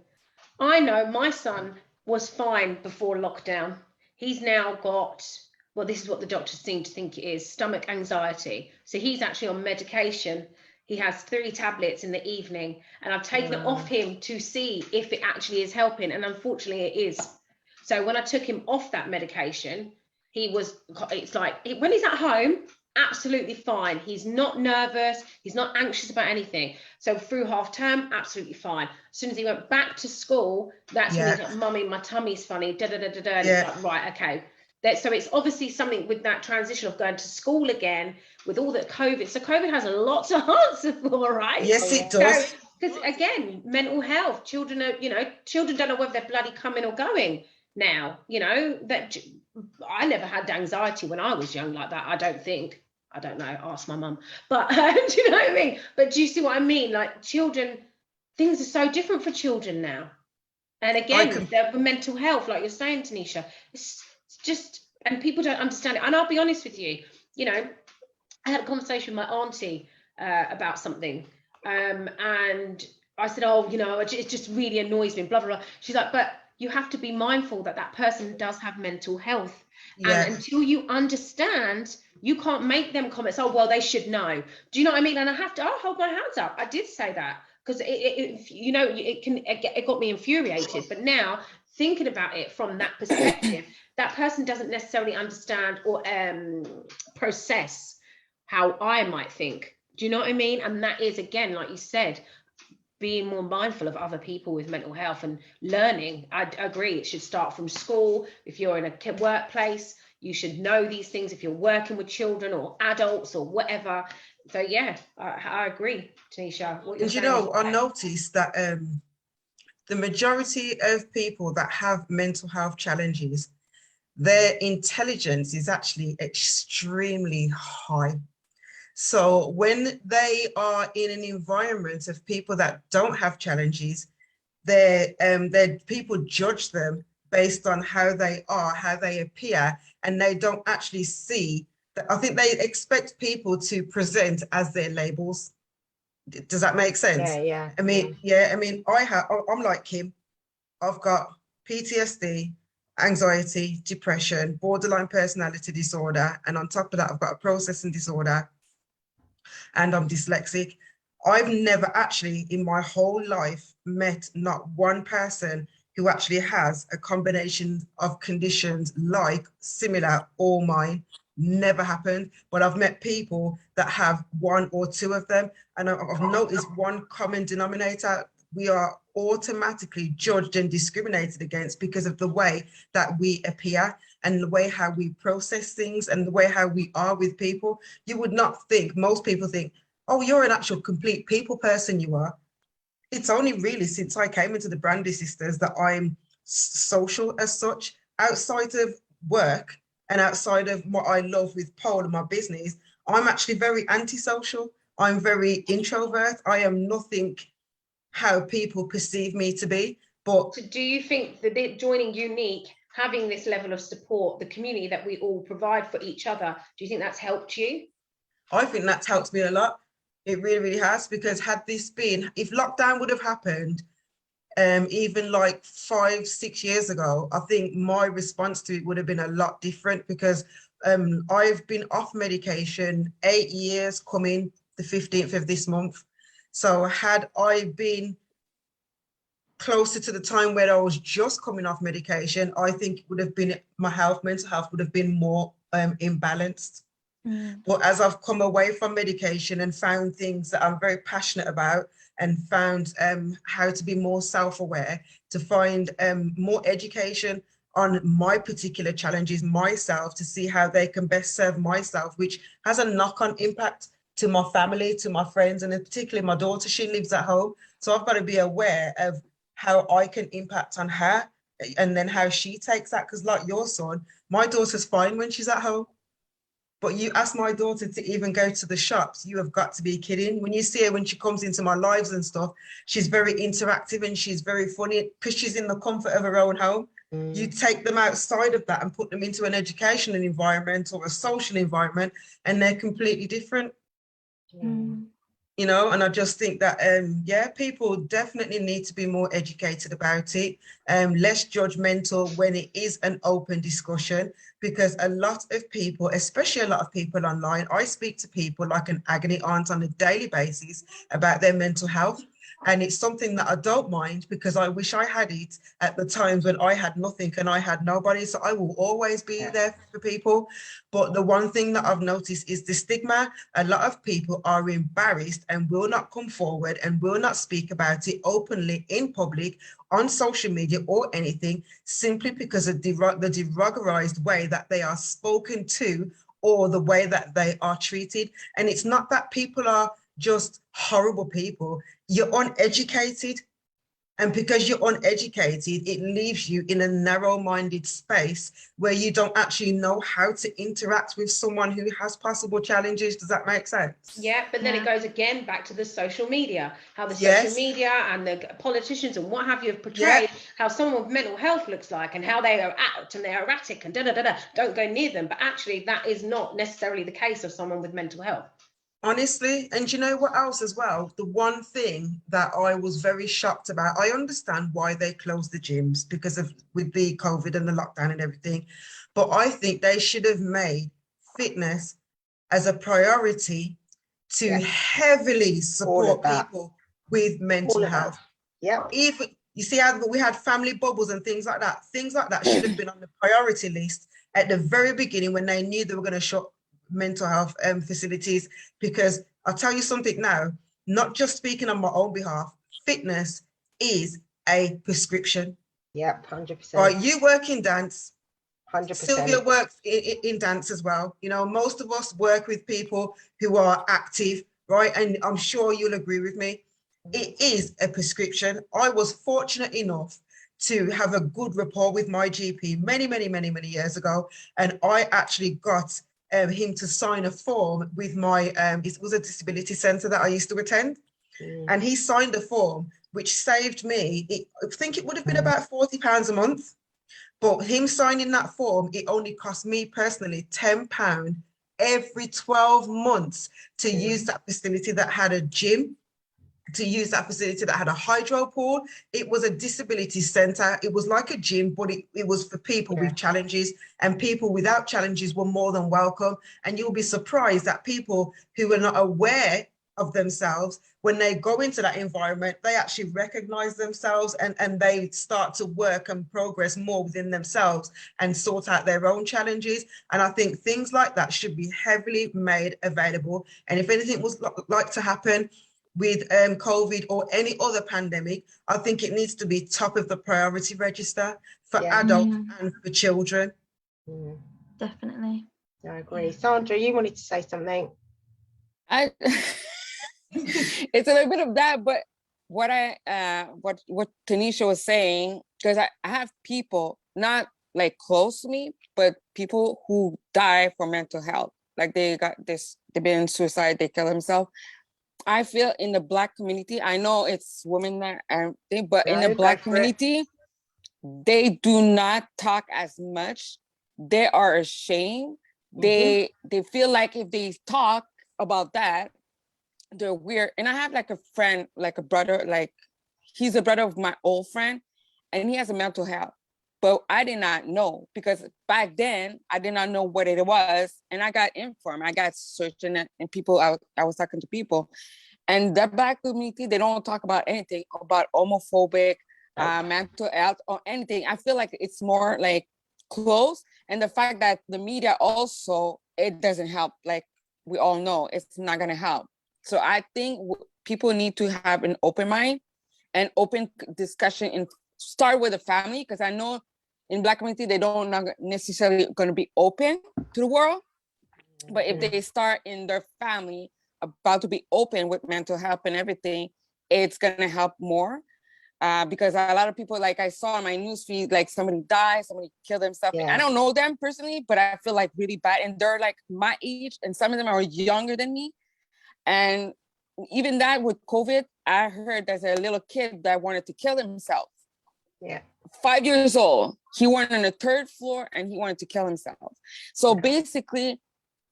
I know my son was fine before lockdown. He's now got, well, this is what the doctors seem to think it is, stomach anxiety. So he's actually on medication. He has 3 tablets in the evening, and I've taken it off him to see if it actually is helping, and unfortunately it is. So when I took him off that medication, it's like, when he's at home, absolutely fine. He's not nervous, he's not anxious about anything. So through half term, absolutely fine. As soon as he went back to school, that's when he's like, Mummy, my tummy's funny, and it's like, right, okay. So it's obviously something with that transition of going to school again with all that COVID. So COVID has a lot to answer for, right? Yes, it does. Because again, mental health, children don't know whether they're bloody coming or going now. That I never had anxiety when I was young like that. I don't know, ask my mum. But do you know what I mean? But do you see what I mean? Like children, things are so different for children now. And again, the mental health, like you're saying, Taniesha, it's just, and people don't understand it. And I'll be honest with you, I had a conversation with my auntie about something, and I said, it just really annoys me, blah, blah, blah. She's like, but you have to be mindful that person does have mental health. Yeah. And until you understand, you can't make them comments, oh, well, they should know. Do you know what I mean? And I'll hold my hands up. I did say that because it got me infuriated. But now thinking about it from that perspective, that person doesn't necessarily understand or process how I might think. Do you know what I mean? And that is, again, like you said, being more mindful of other people with mental health and learning. I agree, it should start from school. If you're in a workplace, you should know these things if you're working with children or adults or whatever. So yeah, I agree, Taniesha. I noticed that the majority of people that have mental health challenges, their intelligence is actually extremely high. So when they are in an environment of people that don't have challenges, people judge them based on how they are, how they appear, and they don't actually see that. I think they expect people to present as their labels. Does that make sense? Yeah. I'm like Kim. I've got PTSD, anxiety, depression, borderline personality disorder, and on top of that, I've got a processing disorder, and I'm dyslexic. I've never actually in my whole life met not one person who actually has a combination of conditions like similar or mine. Never happened. But I've met people that have 1 or 2 of them, and I've noticed one common denominator. We are automatically judged and discriminated against because of the way that we appear and the way how we process things and the way how we are with people. You would not think, most people think, oh, you're an actual complete people person, you are. It's only really since I came into the Brandy sisters that I'm social as such. Outside of work and outside of what I love with pole and my business, I'm actually very antisocial. I'm very introvert. I am nothing how people perceive me to be. But so do you think that joining Unique, having this level of support, the community that we all provide for each other, do you think that's helped you? I think that's helped me a lot. It really, really has, because had this been, if lockdown would have happened, even like 5-6 years ago, I think my response to it would have been a lot different, because I've been off medication 8 years coming the 15th of this month. So had I been closer to the time where I was just coming off medication, I think it would have been, my mental health would have been more imbalanced. But as I've come away from medication and found things that I'm very passionate about, and found how to be more self-aware, to find more education on my particular challenges myself, to see how they can best serve myself, which has a knock-on impact to my family, to my friends, and particularly my daughter. She lives at home, so I've got to be aware of how I can impact on her, and then how she takes that. Because like your son, my daughter's fine when she's at home, but you ask my daughter to even go to the shops, you have got to be kidding. When you see her, when she comes into my lives and stuff, she's very interactive and she's very funny, because she's in the comfort of her own home. You take them outside of that and put them into an educational environment or a social environment, and they're completely different. You know, and I just think that, yeah, people definitely need to be more educated about it, less judgmental when it is an open discussion, because a lot of people, especially a lot of people online, I speak to people like an agony aunt on a daily basis about their mental health. And it's something that I don't mind, because I wish I had it at the times when I had nothing and I had nobody. So I will always be there for people. But the one thing that I've noticed is the stigma. A lot of people are embarrassed and will not come forward and will not speak about it openly in public, on social media or anything, simply because of the derogarized way that they are spoken to, or the way that they are treated. And it's not that people are just horrible people. You're uneducated, and because you're uneducated, it leaves you in a narrow-minded space where you don't actually know how to interact with someone who has possible challenges. Does that make sense? Yeah, but then it goes again back to the social media, how the social media and the politicians and what have you have portrayed how someone with mental health looks like, and how they are act and they're erratic and don't go near them. But actually, that is not necessarily the case of someone with mental health. Honestly, and you know what else as well? The one thing that I was very shocked about, I understand why they closed the gyms because of with the COVID and the lockdown and everything, but I think they should have made fitness as a priority to heavily support people with mental health. Even you see how we had family bubbles and things like that. Things like that should have been on the priority list at the very beginning, when they knew they were going to shut mental health facilities. Because I'll tell you something now, not just speaking on my own behalf, fitness is a prescription. 100%. Right, you work in dance. 100%. Sylvia works in dance as well. You know, most of us work with people who are active, right? And I'm sure you'll agree with me. It is a prescription. I was fortunate enough to have a good rapport with my GP many years ago, and I actually got him to sign a form with my, it was a disability centre that I used to attend. And he signed a form which saved me, I think it would have been about £40 a month. But him signing that form, it only cost me personally £10 every 12 months to use that facility that had a gym, to use that facility that had a hydro pool. It was a disability centre. It was like a gym, but it was for people with challenges, and people without challenges were more than welcome. And you'll be surprised that people who are not aware of themselves, when they go into that environment, they actually recognize themselves, and they start to work and progress more within themselves and sort out their own challenges. And I think things like that should be heavily made available. And if anything was like to happen with COVID or any other pandemic, I think it needs to be top of the priority register for adults and for children. Definitely. I agree. Sandra, you wanted to say something? It's a little bit of that, but what Taniesha was saying, because I have people, not like close to me, but people who die for mental health, like they've been suicide, they kill themselves. I feel in the Black community, I know it's women that but in the Black community, they do not talk as much. They are ashamed. They feel like if they talk about that, they're weird. And I have like a friend, like a brother, like he's a brother of my old friend, and he has a mental health. But I did not know, because back then I did not know what it was. And I got informed. I got searching it, and people, I was talking to people. And the Black community, they don't talk about anything about homophobic, mental health or anything. I feel like it's more like close. And the fact that the media also, it doesn't help. Like we all know, it's not gonna help. So I think people need to have an open mind and open discussion and start with the family, because I know in Black community, they don't not necessarily going to be open to the world. But if they start in their family about to be open with mental health and everything, it's going to help more. Because a lot of people, like I saw on my newsfeed, like somebody died, somebody killed themselves. I don't know them personally, but I feel like really bad. And they're like my age, and some of them are younger than me. And even that with COVID, I heard there's a little kid that wanted to kill himself. 5 years old. He went on the 3rd floor and he wanted to kill himself. So basically,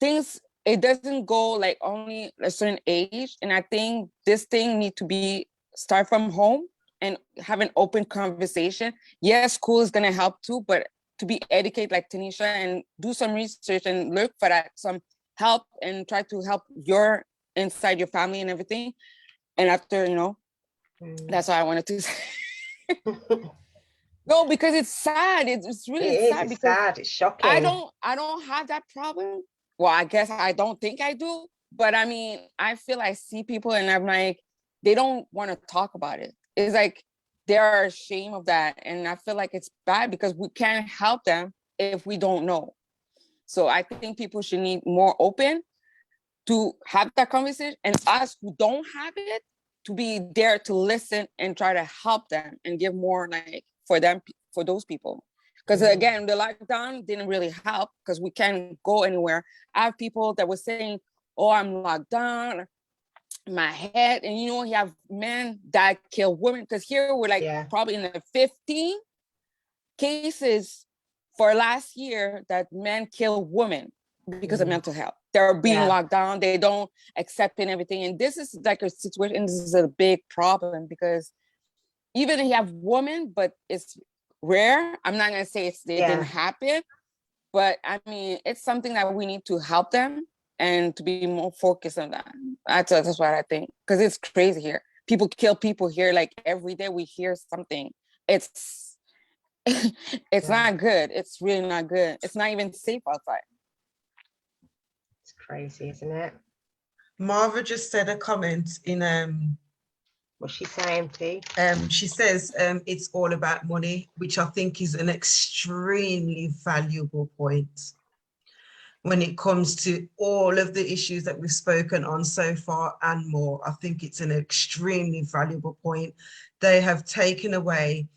it doesn't go like only a certain age. And I think this thing need to start from home and have an open conversation. Yes, school is gonna help too, but to be educated like Taniesha and do some research and look for that, some help, and try to help inside your family and everything. And after, that's what I wanted to say. No, because it's sad. It's really sad. It's sad. It's shocking. I don't have that problem. Well, I guess I don't think I do. But I mean, I feel I see people and I'm like, they don't want to talk about it. It's like they're ashamed of that. And I feel like it's bad because we can't help them if we don't know. So I think people should need more open to have that conversation, and us who don't have it to be there to listen and try to help them and give more like for those people. Because again, the lockdown didn't really help because we can't go anywhere. I have people that were saying, oh, I'm locked down, my head. And you have men that kill women, because here we're like probably in the 15 cases for last year that men kill women because of mental health. They're being locked down. They don't accept it and everything. And this is like a situation, this is a big problem, because even if you have women, but it's rare. I'm not going to say it didn't happen, but I mean, it's something that we need to help them and to be more focused on that. That's what I think, because it's crazy here. People kill people here like every day. We hear something. It's not good. It's really not good. It's not even safe outside. It's crazy, isn't it? Marva just said a comment in what's she saying, T? She says it's all about money, which I think is an extremely valuable point when it comes to all of the issues that we've spoken on so far and more. I think it's an extremely valuable point. They have taken away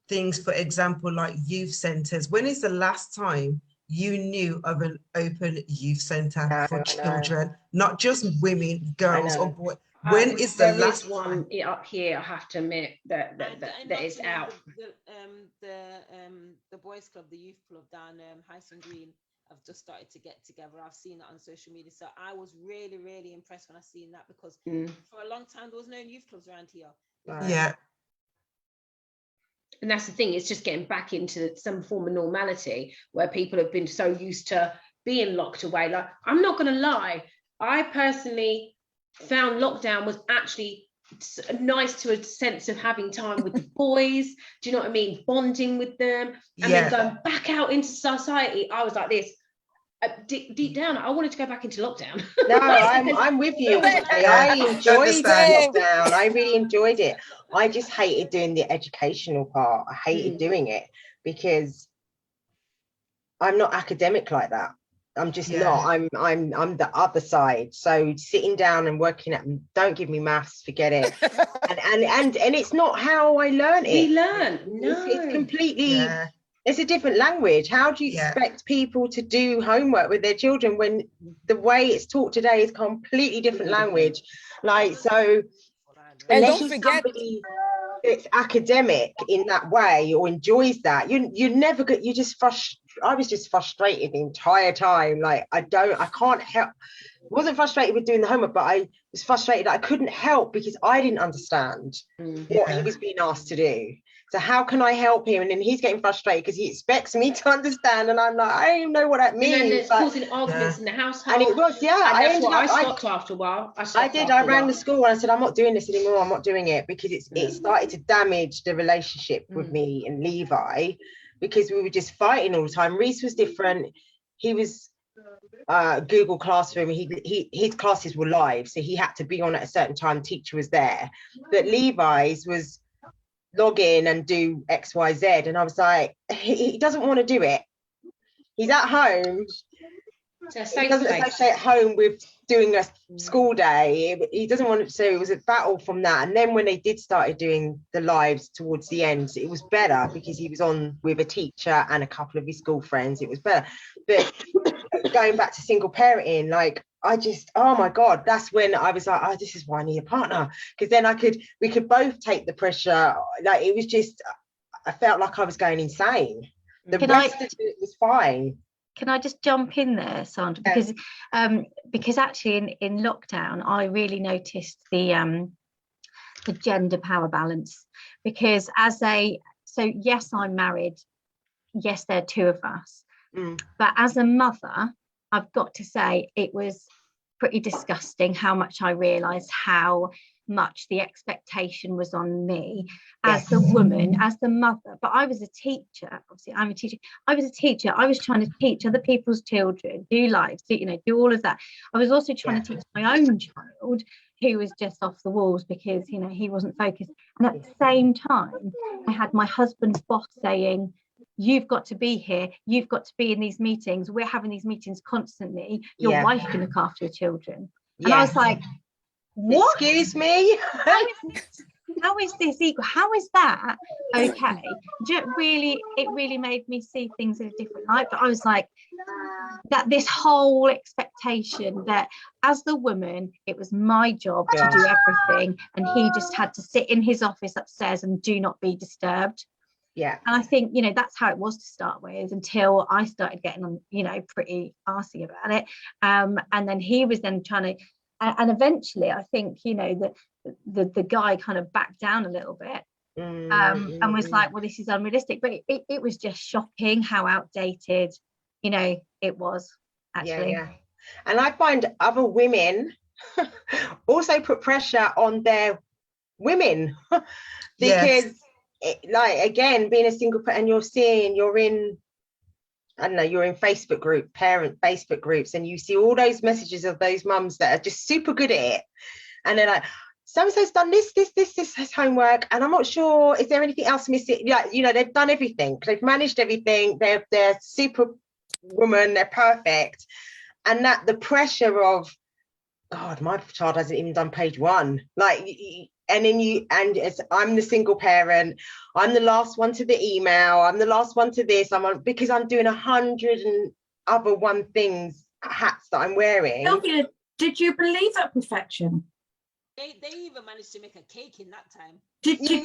things, for example, like youth centres. When is the last time you knew of an open youth centre for children, not just women, girls or boys? When is the last one up here? I have to admit that is out. The boys club, the youth club down Hyson Green, have just started to get together. I've seen that on social media, so I was really, really impressed when I seen that, because for a long time there was no youth clubs around here. Yeah. And that's the thing, it's just getting back into some form of normality where people have been so used to being locked away. Like, I'm not going to lie, I personally found lockdown was actually nice to a sense of having time with the boys. Do you know what I mean? Bonding with them, and then going back out into society. I was like this. Deep down, I wanted to go back into lockdown. No, I'm with you. I enjoyed lockdown. I really enjoyed it. I just hated doing the educational part. I hated doing it because I'm not academic like that. I'm just not. I'm the other side. So sitting down and working at, don't give me maths, forget it. and it's not how I learned it. We learn. No. It's completely. It's a different language. How do you expect people to do homework with their children when the way it's taught today is completely different language? Like, so And unless don't you're forget, somebody that's academic in that way or enjoys that, you never get, you just I was just frustrated the entire time. Like, I can't help. I wasn't frustrated with doing the homework, but I was frustrated that I couldn't help because I didn't understand what he was being asked to do. So how can I help him? And then he's getting frustrated because he expects me to understand, and I'm like, I don't even know what that means. And then it's causing arguments in the household. And it was, and that's what I stopped after a while. I rang the school and I said, I'm not doing this anymore. I'm not doing it, because it started to damage the relationship with me and Levi, because we were just fighting all the time. Reese was different. He was Google Classroom. His classes were live, so he had to be on at a certain time. Teacher was there, but Levi's was log in and do XYZ, and I was like, he doesn't want to do it. He's at home. He doesn't associate home with doing a school day. He doesn't want to. So it was a battle from that. And then when they started doing the lives towards the end, it was better because he was on with a teacher and a couple of his school friends. It was better. But going back to single parenting, like, oh my God, that's when I was like, oh, this is why I need a partner, because then we could both take the pressure. Like, it was just, I felt like I was going insane. The rest of it was fine. Can I just jump in there, Sandra? Because actually in lockdown, I really noticed the gender power balance, because so yes, I'm married. Yes, there are two of us. But as a mother, I've got to say it was pretty disgusting how much I realised how much the expectation was on me as the woman, as the mother. But I was a teacher. Obviously, I'm a teacher. I was a teacher. I was trying to teach other people's children, do lives, do all of that. I was also trying to teach my own child, who was just off the walls because he wasn't focused. And at the same time, I had my husband's boss saying, you've got to be here, you've got to be in these meetings, we're having these meetings constantly, your wife can look after your children. And I was like, what? Excuse me? How is this equal? How is that okay? It really made me see things in a different light. But I was like, that this whole expectation that as the woman, it was my job to do everything, and he just had to sit in his office upstairs and do not be disturbed. And I think, that's how it was to start with, until I started getting on, pretty arsey about it. And then he was then trying to, and eventually I think, the guy kind of backed down a little bit and was like, well, this is unrealistic. But it was just shocking how outdated, it was actually. And I find other women also put pressure on their women because again, being a single and you're in, I don't know, you're in Facebook group, parent Facebook groups, and you see all those messages of those mums that are just super good at it, and they're like, so-and-so's done this as homework, and I'm not sure, is there anything else missing? They've done everything, they've managed everything, they're super woman, they're perfect, and that the pressure of, God, my child hasn't even done page 1, like. And then I'm the single parent, I'm the last one to the email, I'm the last one to this, because I'm doing 100 and other hats that I'm wearing. Sylvia, did you believe that perfection? They even managed to make a cake in that time. Did you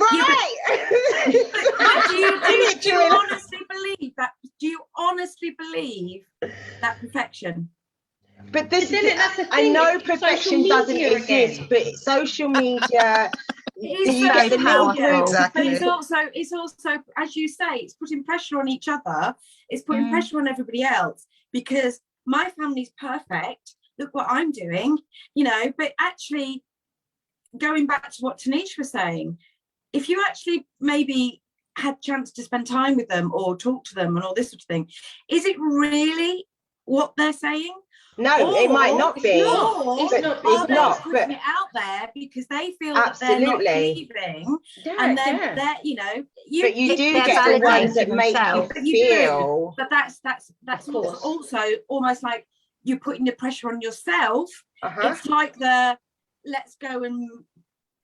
honestly believe that? Do you honestly believe that perfection? But I know perfection doesn't exist, but social media, it's powerful. But it's also, as you say, it's putting pressure on each other. It's putting pressure on everybody else, because my family's perfect. Look what I'm doing, But actually, going back to what Taniesha was saying, if you actually maybe had a chance to spend time with them or talk to them and all this sort of thing, is it really what they're saying? No, it might not be. It's not putting it out there because they feel that they're not leaving, and then they're, but you do get the ones that make you feel. But that's also almost like you're putting the pressure on yourself. It's like let's go and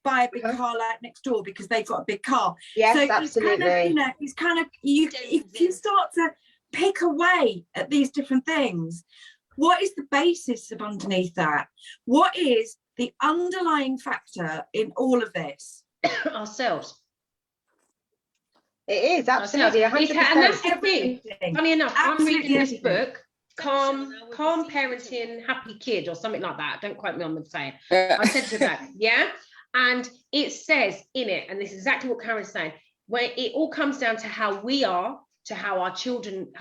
buy a big car like next door because they've got a big car. Yes, so absolutely. It's kind of if you start to pick away at these different things, what is the basis of underneath that? What is the underlying factor in all of this? Ourselves. It is absolutely 100%. And that's the thing. Funny enough, Absolutely I'm reading this everything. book, Calm Parenting, Happy Kid, or something like that. Don't quote me on the saying. Yeah. I said to that, yeah. And it says in it, and this is exactly what Karen's saying, where it all comes down to how we are, to how our children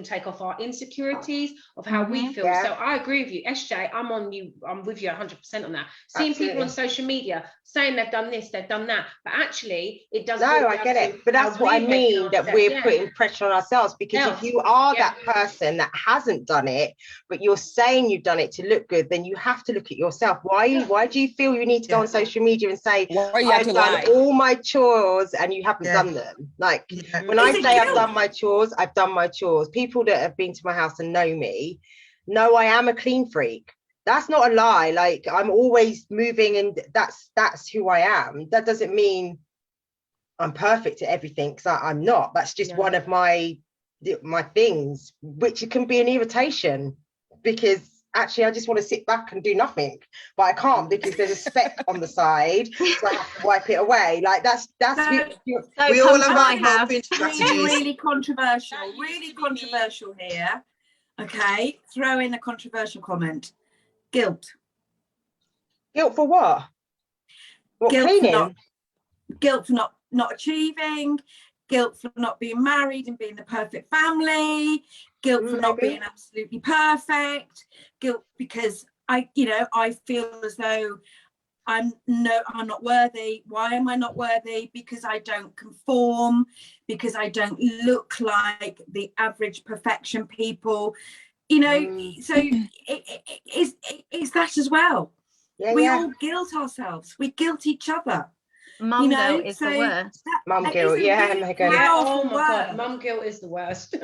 take off our insecurities of how we feel. Yeah. So I agree with you, SJ. I'm with you 100% on that. Seeing people on social media saying they've done this, they've done that, but actually it doesn't. No, I get it, but that's what I mean, that we're putting pressure on ourselves, because if you are that person that hasn't done it, but you're saying you've done it to look good, then you have to look at yourself. Why do you feel you need to go on social media and say, I've done all my chores, and you haven't done them? Like, when I say I've done my chores, I've done my chores. People that have been to my house and know me know I am a clean freak. That's not a lie. Like, I'm always moving, and that's who I am. That doesn't mean I'm perfect at everything, because I'm not. That's just one of my things, which can be an irritation, because actually I just want to sit back and do nothing, but I can't because there's a speck on the side, so I have to wipe it away. Like, that's we all have really controversial here. Okay, throw in a controversial comment. Guilt for what? Guilt for not achieving, guilt for not being married and being the perfect family, guilt for not being absolutely perfect, guilt because I feel as though I'm not worthy. Why am I not worthy? Because I don't conform, because I don't look like the average perfection people, so it's that as well. We all guilt ourselves, we guilt each other. Mum guilt is the worst. Mum guilt, Megan. Oh my God, mum guilt is the worst.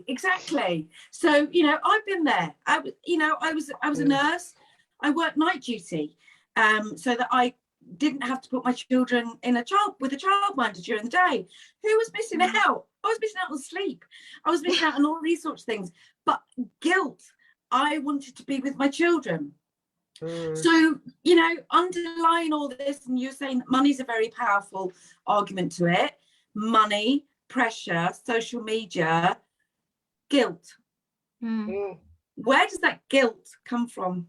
Exactly. So I've been there. I was a nurse. I worked night duty, so that I didn't have to put my children with a childminder during the day. Who was missing out? I was missing out on sleep. I was missing out on all these sorts of things. But guilt, I wanted to be with my children. So, underlying all this, and you're saying that money's a very powerful argument to it. Money, pressure, social media, guilt. Where does that guilt come from?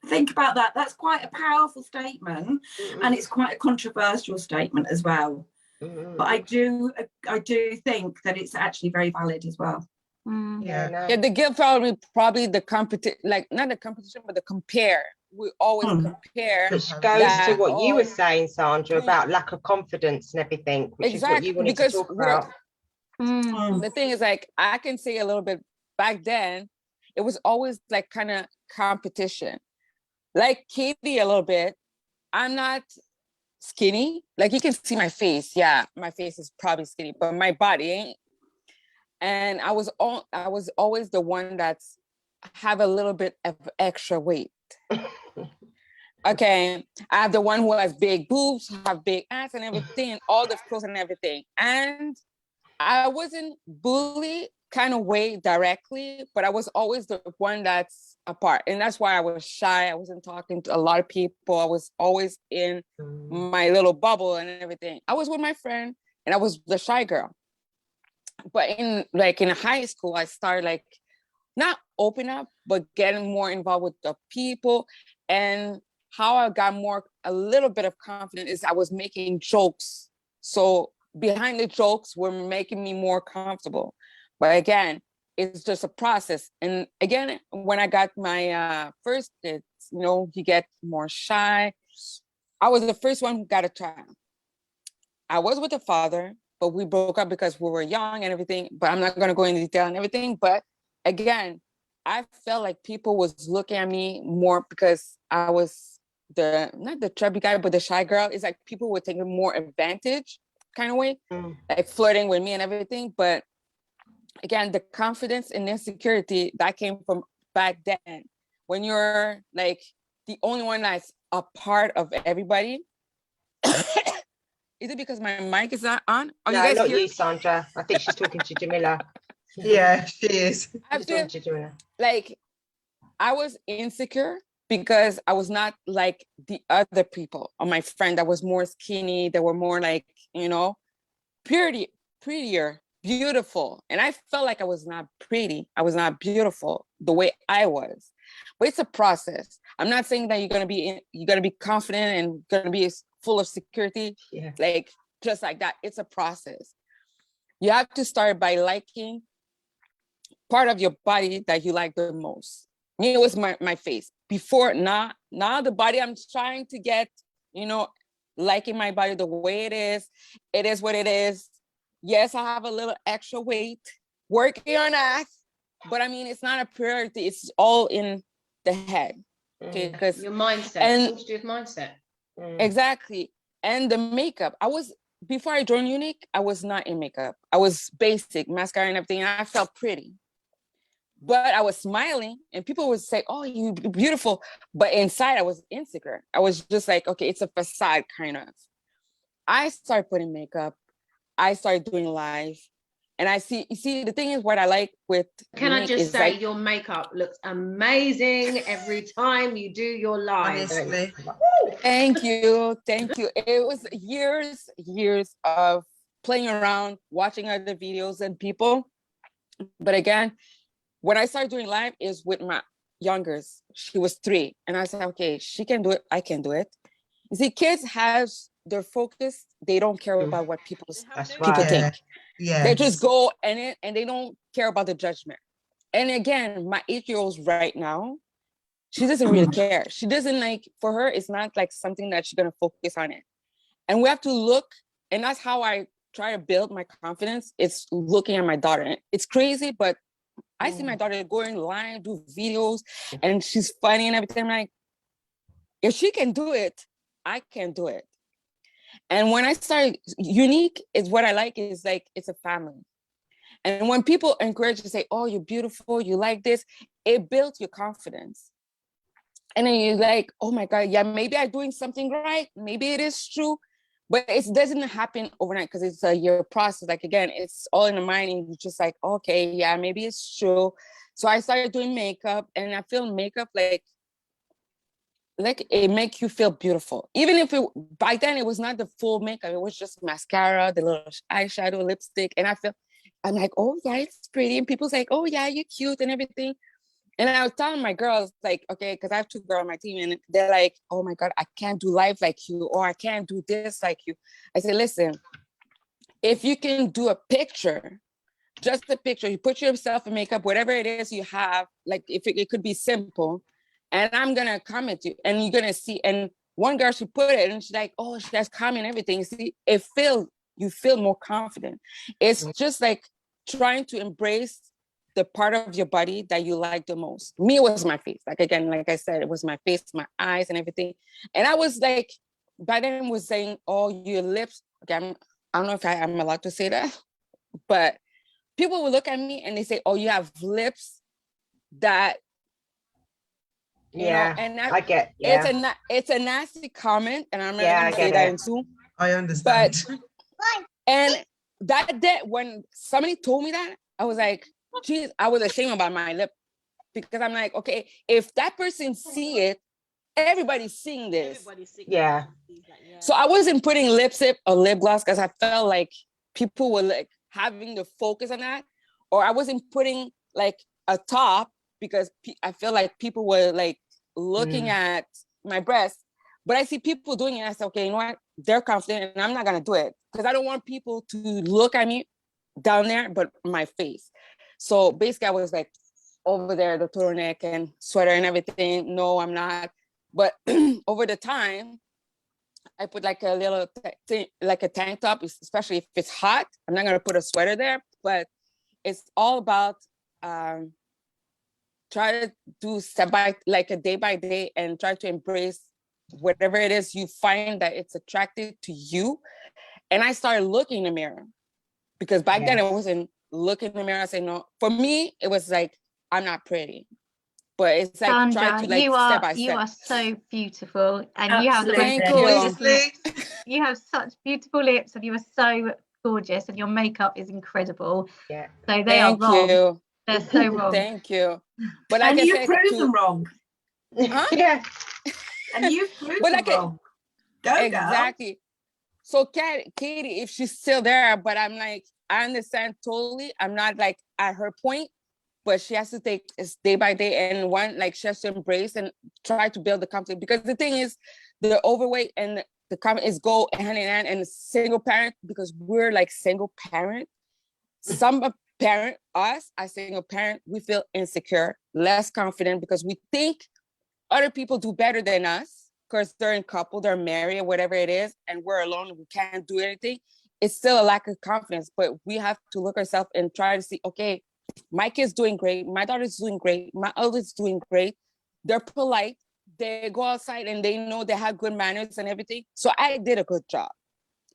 Think about that. That's quite a powerful statement, and it's quite a controversial statement as well. But I do think that it's actually very valid as well. The guilt probably the competition, like not the competition, but the compare. We always compare, which goes to what you were saying, Sandra, about lack of confidence and everything, which is what you wanted to talk about. The thing is, like, I can say a little bit back then, it was always like kind of competition. Like Katy a little bit, I'm not skinny. Like, you can see my face. Yeah, my face is probably skinny, but my body ain't. And I was always the one that's have a little bit of extra weight. Okay, I have the one who has big boobs, have big ass and everything, and all the clothes and everything. And I wasn't bullied kind of way directly, but I was always the one that's apart. And that's why I was shy. I wasn't talking to a lot of people. I was always in my little bubble and everything. I was with my friend and I was the shy girl. But in high school, I started like not open up, but getting more involved with the people. And how I got a little bit of confidence is I was making jokes. So behind the jokes were making me more comfortable. But again, it's just a process. And again, when I got my first kids, you get more shy. I was the first one who got a child. I was with the father, but we broke up because we were young and everything, but I'm not going to go into detail and everything. But again, I felt like people was looking at me more because I was not the chubby guy, but the shy girl. It's like people were taking more advantage kind of way, like flirting with me and everything. But again, the confidence and insecurity that came from back then, when you're like the only one that's a part of everybody. Is it because my mic is not on? Are No, you guys not here? you, Sandra. I think she's talking to Jamila. Yeah, she is. I She's feel talking to Jamila. like I was insecure because I was not like the other people or my friend that was more skinny, that were more like, you know, prettier, beautiful. And I felt like I was not pretty. I was not beautiful the way I was. But it's a process. I'm not saying that you're gonna be confident and gonna be full of security, like just like that. It's a process. You have to start by liking part of your body that you like the most. Me, it was my face. Before, now the body I'm trying to get, you know, liking my body the way it is. It is what it is. Yes, I have a little extra weight, working on that, but I mean, it's not a priority. It's all in the head. Okay, because your mindset. And It's all to do with mindset. Exactly. And the makeup. Before I joined Unique, I was not in makeup. I was basic, mascara and everything, and I felt pretty. But I was smiling and people would say, oh, you're beautiful. But inside I was insecure. I was just like, okay, it's a facade kind of. I started putting makeup. I started doing live. And you see, the thing is what I like with Can I just say like, your makeup looks amazing every time you do your live. Honestly. Thank you. It was years of playing around, watching other videos and people. But again, when I started doing live is with my youngest. She was 3. And I said, okay, she can do it. I can do it. You see, kids have their focus. They don't care about what people think. Yeah. They just go and they don't care about the judgment. And again, my 8-year-old right now, she doesn't really care. She doesn't like, for her, it's not like something that she's going to focus on it. And we have to look, and that's how I try to build my confidence. It's looking at my daughter. It's crazy, but I see my daughter go in line, do videos, and she's funny and everything. I'm like, if she can do it, I can do it. And when I started, Unique is what I like is like, it's a family. And when people encourage you to say, oh, you're beautiful, you like this, it builds your confidence. And then you're like, oh my God, yeah, maybe I'm doing something right. Maybe it is true, but it doesn't happen overnight because it's a year process. Like, again, it's all in the mind and you're just like, okay, yeah, maybe it's true. So I started doing makeup and I feel makeup like it make you feel beautiful. Even if by then it was not the full makeup, it was just mascara, the little eyeshadow, lipstick. And I'm like, oh yeah, it's pretty. And people's like, oh yeah, you're cute and everything. And I was telling my girls, like, okay, because I have 2 girls on my team, and they're like, oh my God, I can't do live like you, or I can't do this like you. I say, listen, if you can do a picture, just a picture, you put yourself in makeup, whatever it is you have, like if it could be simple, and I'm gonna comment you, and you're gonna see. And one girl, she put it, and she's like, oh, she has comment everything. See, you feel more confident. It's just like trying to embrace the part of your body that you like the most. Me, it was my face. Like, again, like I said, it was my face, my eyes and everything. And I was like, by then was saying, oh, your lips. Okay, I don't know if I'm allowed to say that, but people will look at me and they say, oh, you have lips that, you know, and I get, it's a nasty comment, and I'm not gonna say I that in Zoom. I understand. And that day when somebody told me that, I was like, geez, I was ashamed about my lip, because I'm like, okay, if that person see it, everybody's seeing this. Yeah. So I wasn't putting lipstick or lip gloss because I felt like people were like having the focus on that, or I wasn't putting like a top because I feel like people were like looking at my breasts. But I see people doing it, and I said, okay, you know what? They're confident, and I'm not gonna do it because I don't want people to look at me down there, but my face. So basically, I was like over there, the turtleneck and sweater and everything. No, I'm not. But over the time, I put like a little like a tank top, especially if it's hot. I'm not gonna put a sweater there, but it's all about try to do like a day by day, and try to embrace whatever it is you find that it's attractive to you. And I started looking in the mirror, because back then I wasn't looking in the mirror. I say, no, for me, it was like, I'm not pretty. but it's like try Sandra, to like step by you step. are so beautiful, and Absolutely. you have such beautiful lips, and you are so gorgeous, and your makeup is incredible. Yeah. So they are wrong. You. They're so wrong. Thank you. But like And I you said, prove them wrong. Huh? Yeah. And you prove But them like wrong. Go, exactly. So Katie, if she's still there, but I'm like, I understand totally. I'm not like at her point, but she has to take it day by day, and one, like, she has to embrace and try to build the confidence, because the thing is, the overweight and the confidence go hand in hand, and the single parent, because we're like single parent. Some parent, us as single parent, we feel insecure, less confident, because we think other people do better than us because they're in couple, they're married, whatever it is, and we're alone, we can't do anything. It's still a lack of confidence, but we have to look ourselves and try to see, okay, my kid's doing great, my daughter's doing great, my eldest doing great, they're polite, they go outside and they know they have good manners and everything. So I did a good job.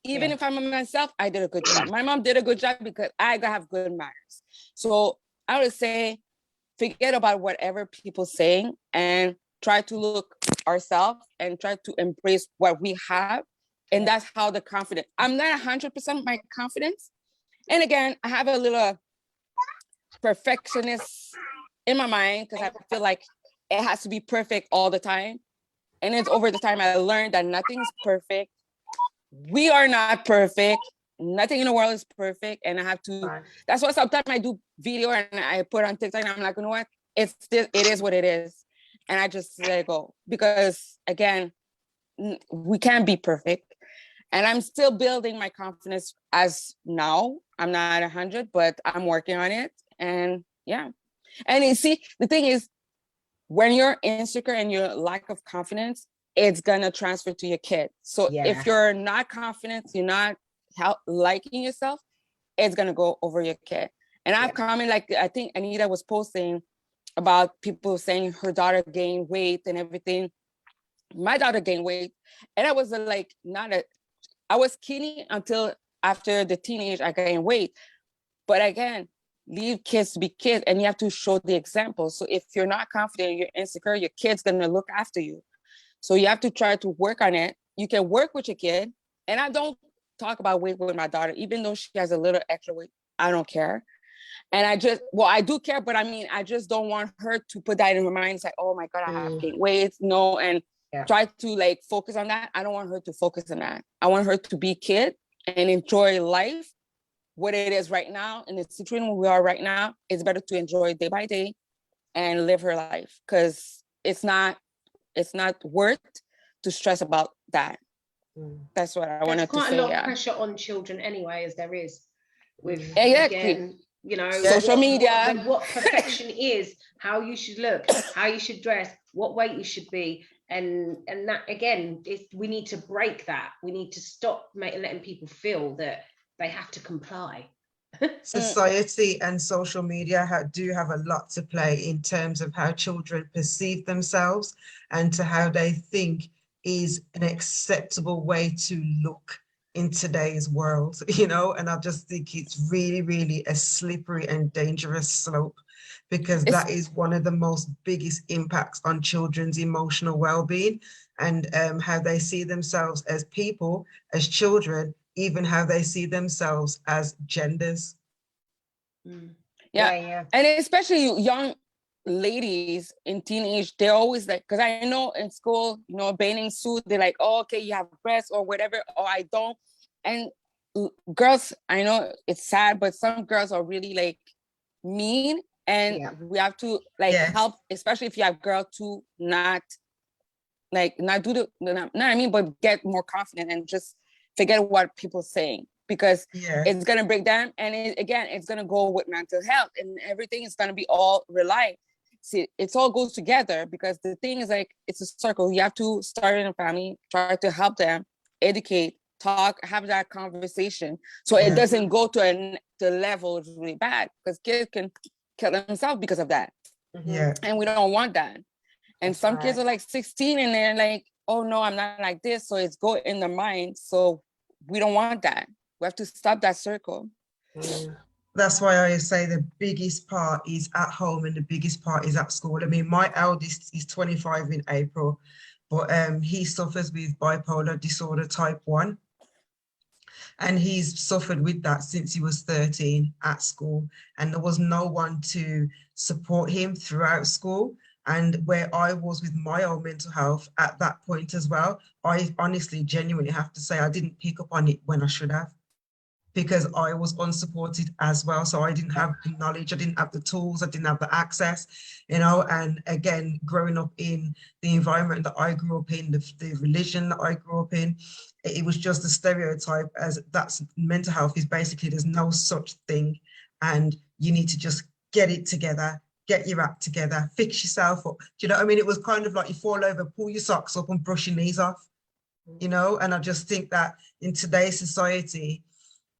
Even if I'm myself, I did a good job. My mom did a good job because I have good manners. So I would say, forget about whatever people saying and try to look ourselves and try to embrace what we have. And that's how the confidence, I'm not 100% my confidence. And again, I have a little perfectionist in my mind because I feel like it has to be perfect all the time. And it's over the time I learned that nothing is perfect. We are not perfect. Nothing in the world is perfect. And I have to, that's why sometimes I do video and I put on TikTok and I'm like, you know what? It is what it is. And I just let it go. Because again, we can't be perfect. And I'm still building my confidence as now. I'm not 100, but I'm working on it. And yeah. And you see, the thing is, when you're insecure and your lack of confidence, it's gonna transfer to your kid. So if you're not confident, you're not liking yourself, it's gonna go over your kid. And I've commented, like, I think Anita was posting about people saying her daughter gained weight and everything. My daughter gained weight, and I was like, I was skinny until after the teenage, I gained weight. But again, leave kids to be kids, and you have to show the example. So if you're not confident, you're insecure, your kid's gonna look after you. So you have to try to work on it. You can work with your kid. And I don't talk about weight with my daughter, even though she has a little extra weight, I don't care. And I do care, but I mean, I just don't want her to put that in her mind. It's like, oh my God, I have gained weight. No, and try to like focus on that. I don't want her to focus on that. I want her to be a kid and enjoy life, what it is right now. In the situation where we are right now, it's better to enjoy day by day and live her life, because it's not worth to stress about that. That's what I wanted to say. There's quite a lot of pressure on children anyway, as there is with, exactly. Again, you know, social media, what perfection is, how you should look, how you should dress, what weight you should be, and that again, we need to break that. We need to stop letting people feel that they have to comply. Society and social media do have a lot to play in terms of how children perceive themselves and to how they think is an acceptable way to look in today's world, you know. And I just think it's really, really a slippery and dangerous slope, because that is one of the most biggest impacts on children's emotional well-being and how they see themselves as people, as children, even how they see themselves as genders. Yeah. And especially young ladies in teenage, they're always like, because I know in school, you know, bathing suit, they're like, oh, okay, you have breasts or whatever, or I don't. And girls, I know it's sad, but some girls are really like mean, and we have to like help, especially if you have girls, to not do but get more confident and just forget what people are saying, because it's gonna break them, and it's gonna go with mental health, and everything is gonna be all rely. See, it's all goes together, because the thing is, like, it's a circle. You have to start in a family, try to help them, educate, talk, have that conversation, so it doesn't go to the level is really bad, because kids can kill themselves because of that. And we don't want that. And some kids are like 16 and they're like, oh no, I'm not like this. So it's go in their mind. So we don't want that. We have to stop that circle. That's why I say the biggest part is at home and the biggest part is at school. I mean, my eldest is 25 in April, but he suffers with bipolar disorder type 1. And he's suffered with that since he was 13 at school. And there was no one to support him throughout school. And where I was with my own mental health at that point as well, I honestly, genuinely have to say I didn't pick up on it when I should have, because I was unsupported as well. So I didn't have the knowledge, I didn't have the tools, I didn't have the access, you know. And again, growing up in the environment that I grew up in, the religion that I grew up in, it was just a stereotype as that's mental health is basically there's no such thing. And you need to just get it together, get your act together, fix yourself up. Do you know what I mean? It was kind of like you fall over, pull your socks up and brush your knees off, you know? And I just think that in today's society,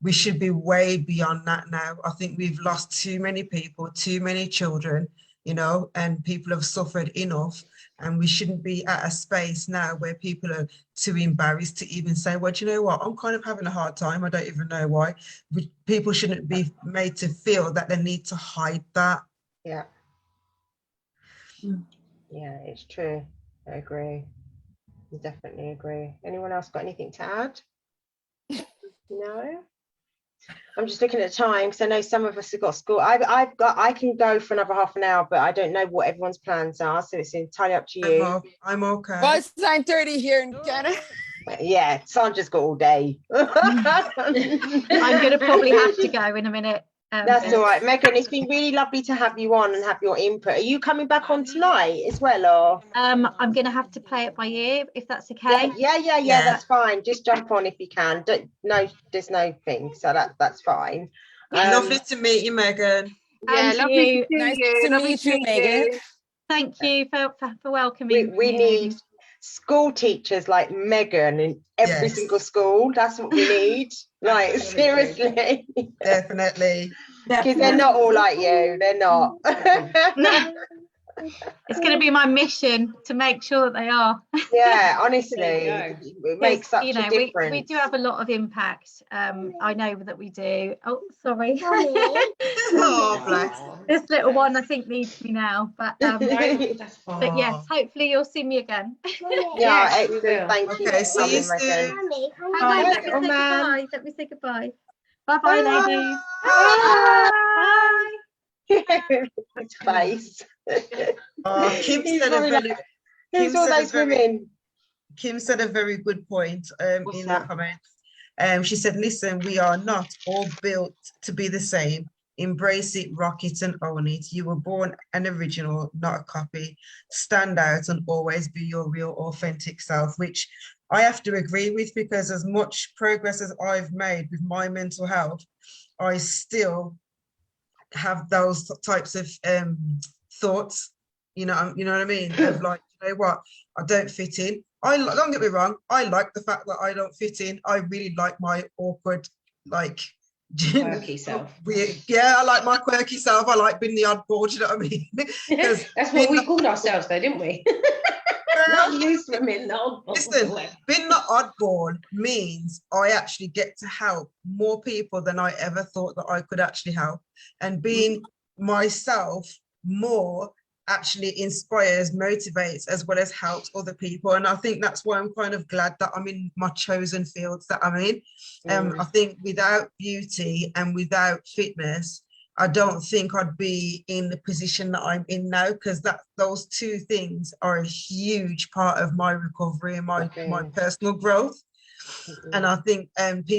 we should be way beyond that now. I think we've lost too many people, too many children, you know, and people have suffered enough. And we shouldn't be at a space now where people are too embarrassed to even say, well, do you know what? I'm kind of having a hard time. I don't even know why. People shouldn't be made to feel that they need to hide that. Yeah. Yeah, it's true. I agree. I definitely agree. Anyone else got anything to add? No? I'm just looking at the time because I know some of us have got school. I can go for another half an hour, but I don't know what everyone's plans are, so it's entirely up to you. I'm okay. Well, it's 9:30 here in Canada. Yeah, Sandra's got all day. I'm going to probably have to go in a minute. That's all right, Megan. It's been really lovely to have you on and have your input. Are you coming back on tonight as well, or? I'm going to have to play it by ear if that's okay. Yeah. That's fine. Just jump on if you can. There's no thing, so that's fine. Lovely to meet you, Megan. Yeah, lovely to meet you, Megan. Thank you for welcoming. We need school teachers like Megan in every single school. That's what we need. Like, seriously. Definitely. Because they're not all like you. They're not. No. It's going to be my mission to make sure that they are. Yeah, honestly, it makes such a difference. We do have a lot of impact. I know that we do. Oh, sorry. Oh, bless. This little one, I think, needs me now. But yes, hopefully you'll see me again. Yeah, excellent. Thank you. Okay, see you soon. Let me say goodbye. Bye-bye, ladies. Bye. His face. Kim said a very good point in the comments. She said, listen, we are not all built to be the same. Embrace it, rock it, and own it. You were born an original, not a copy. Stand out and always be your real, authentic self, which I have to agree with, because as much progress as I've made with my mental health, I still have those types of thoughts, you know what I mean? Of like, you know what, I don't fit in. Don't get me wrong, I like the fact that I don't fit in. I really like my awkward, like, quirky self. Yeah, I like my quirky self. I like being the oddball, do you know what I mean? That's what we called ourselves though, didn't we? Not used to being the oddball. Listen, being the oddball means I actually get to help more people than I ever thought that I could actually help. And being myself more actually inspires, motivates, as well as helps other people. And I think that's why I'm kind of glad that I'm in my chosen fields that I'm in. I think without beauty and without fitness, I don't think I'd be in the position that I'm in now, because those two things are a huge part of my recovery and my personal growth. And I think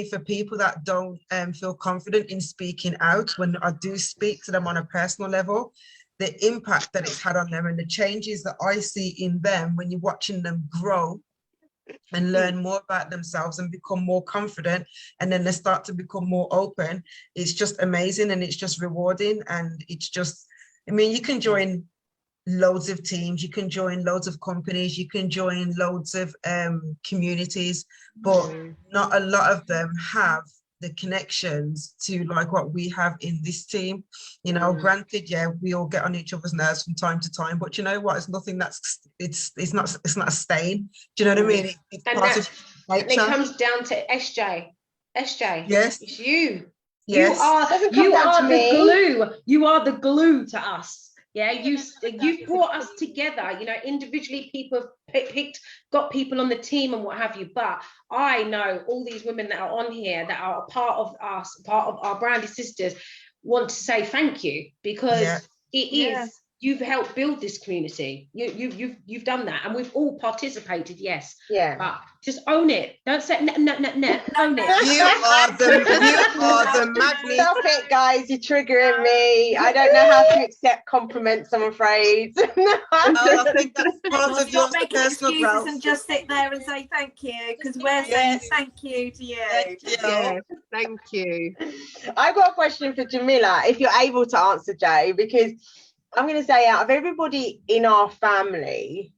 for people that don't feel confident in speaking out, when I do speak to them on a personal level, the impact that it's had on them and the changes that I see in them when you're watching them grow and learn more about themselves and become more confident, and then they start to become more open, it's just amazing and it's just rewarding. And it's just, I mean, you can join loads of teams, you can join loads of companies, you can join loads of communities, but not a lot of them have the connections to like what we have in this team. You know, granted, yeah, we all get on each other's nerves from time to time, but you know what, it's nothing that's it's not a stain, do you know what I mean? It's and part of nature. it comes down to SJ, yes, it's you. Yes. You are to the me. glue. You are the glue to us. Yeah, you've brought us together. You know, individually people have got people on the team and what have you. But I know all these women that are on here that are a part of us, part of our Brandy sisters, want to say thank you, because it is. You've helped build this community. You've done that, and we've all participated. Yes. Yeah. But just own it. Don't say no. Own it. You are the magnet. Stop it, guys. You're triggering me. I don't know how to accept compliments, I'm afraid. I think that's part of your Stop making personal excuses growth. and just sit there and say thank you, because we're saying thank you to you. Yeah, thank you. I've got a question for Jamella, if you're able to answer, Jay, because I'm going to say, out of everybody in our family,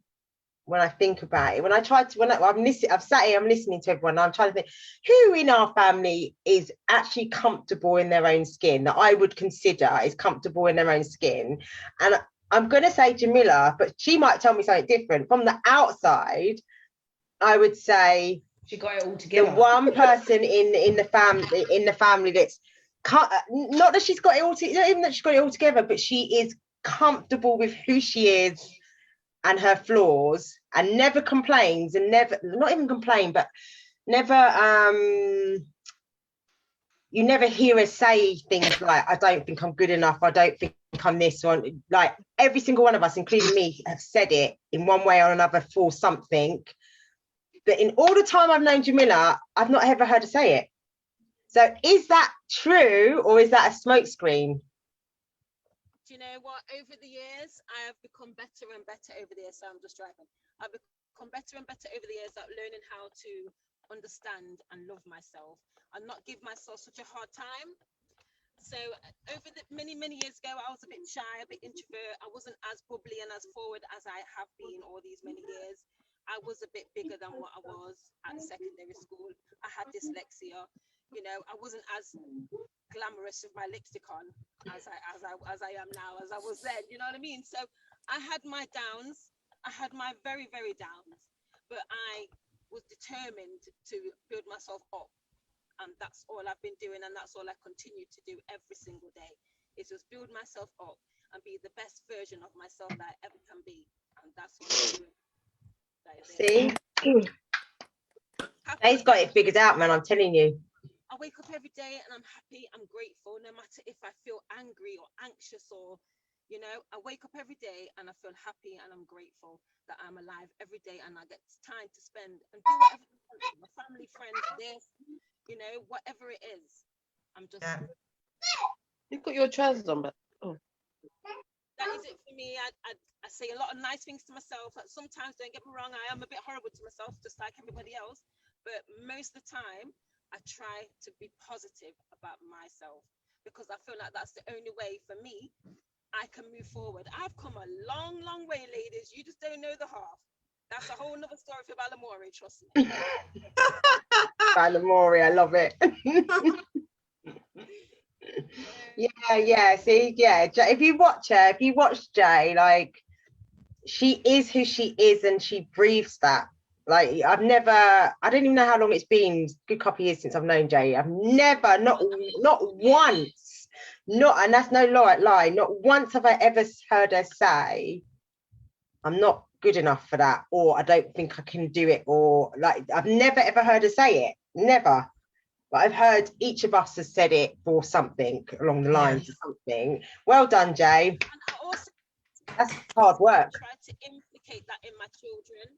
when I think about it, I've sat here, I'm listening to everyone, and I'm trying to think who in our family is actually comfortable in their own skin, that I would consider is comfortable in their own skin. And I'm going to say Jamella, but she might tell me something different. From the outside, I would say she got it all together. The one person in the family that's not that she's got it all not even that she's got it all together, but she is comfortable with who she is and her flaws, and never complains, and not even complain, but never you never hear her say things like, I don't think I'm good enough, I don't think I'm this one. Like every single one of us, including me, have said it in one way or another for something. But in all the time I've known Jamella, I've not ever heard her say it. So is that true, or is that a smokescreen? Do you know what? Over the years, I have become better and better over the years. So I'm just driving. I've become better and better over the years at learning how to understand and love myself and not give myself such a hard time. So over the many years ago, I was a bit shy, a bit introvert. I wasn't as bubbly and as forward as I have been all these many years. I was a bit bigger than what I was at secondary school. I had dyslexia. You know, I wasn't as glamorous with my lipstick on as I am now, as I was then. You know what I mean? So I had my downs. I had my very downs, but I was determined to build myself up, and that's all I've been doing, and that's all I continue to do every single day, is just build myself up and be the best version of myself that I ever can be, and that's what I'm doing. See, Jay's got it figured out, man. I'm telling you. I wake up every day and I'm happy, I'm grateful, no matter if I feel angry or anxious, or, you know, I wake up every day and I feel happy and I'm grateful that I'm alive every day, and I get time to spend and do whatever I want with my family, friends, this, you know, whatever it is. I'm just... You've got your trousers on, but... That is it for me. I say a lot of nice things to myself. Sometimes, don't get me wrong, I am a bit horrible to myself, just like everybody else. But most of the time, I try to be positive about myself, because I feel like that's the only way for me I can move forward. I've come a long way, ladies. You just don't know the half. That's a whole nother story for Balamori, trust me. Balamori, I love it. Yeah. See, yeah. If you watch Jay, like, she is who she is, and she breathes that. Like, I don't even know how long it's been. It's a good couple of years since I've known Jay. I've never, not once, and that's no lie, not once have I ever heard her say, I'm not good enough for that, or I don't think I can do it, or like, I've never ever heard her say it. Never. But I've heard each of us has said it for something along the lines of something. Well done, Jay. And I also, that's hard work. Try to implicate that in my children.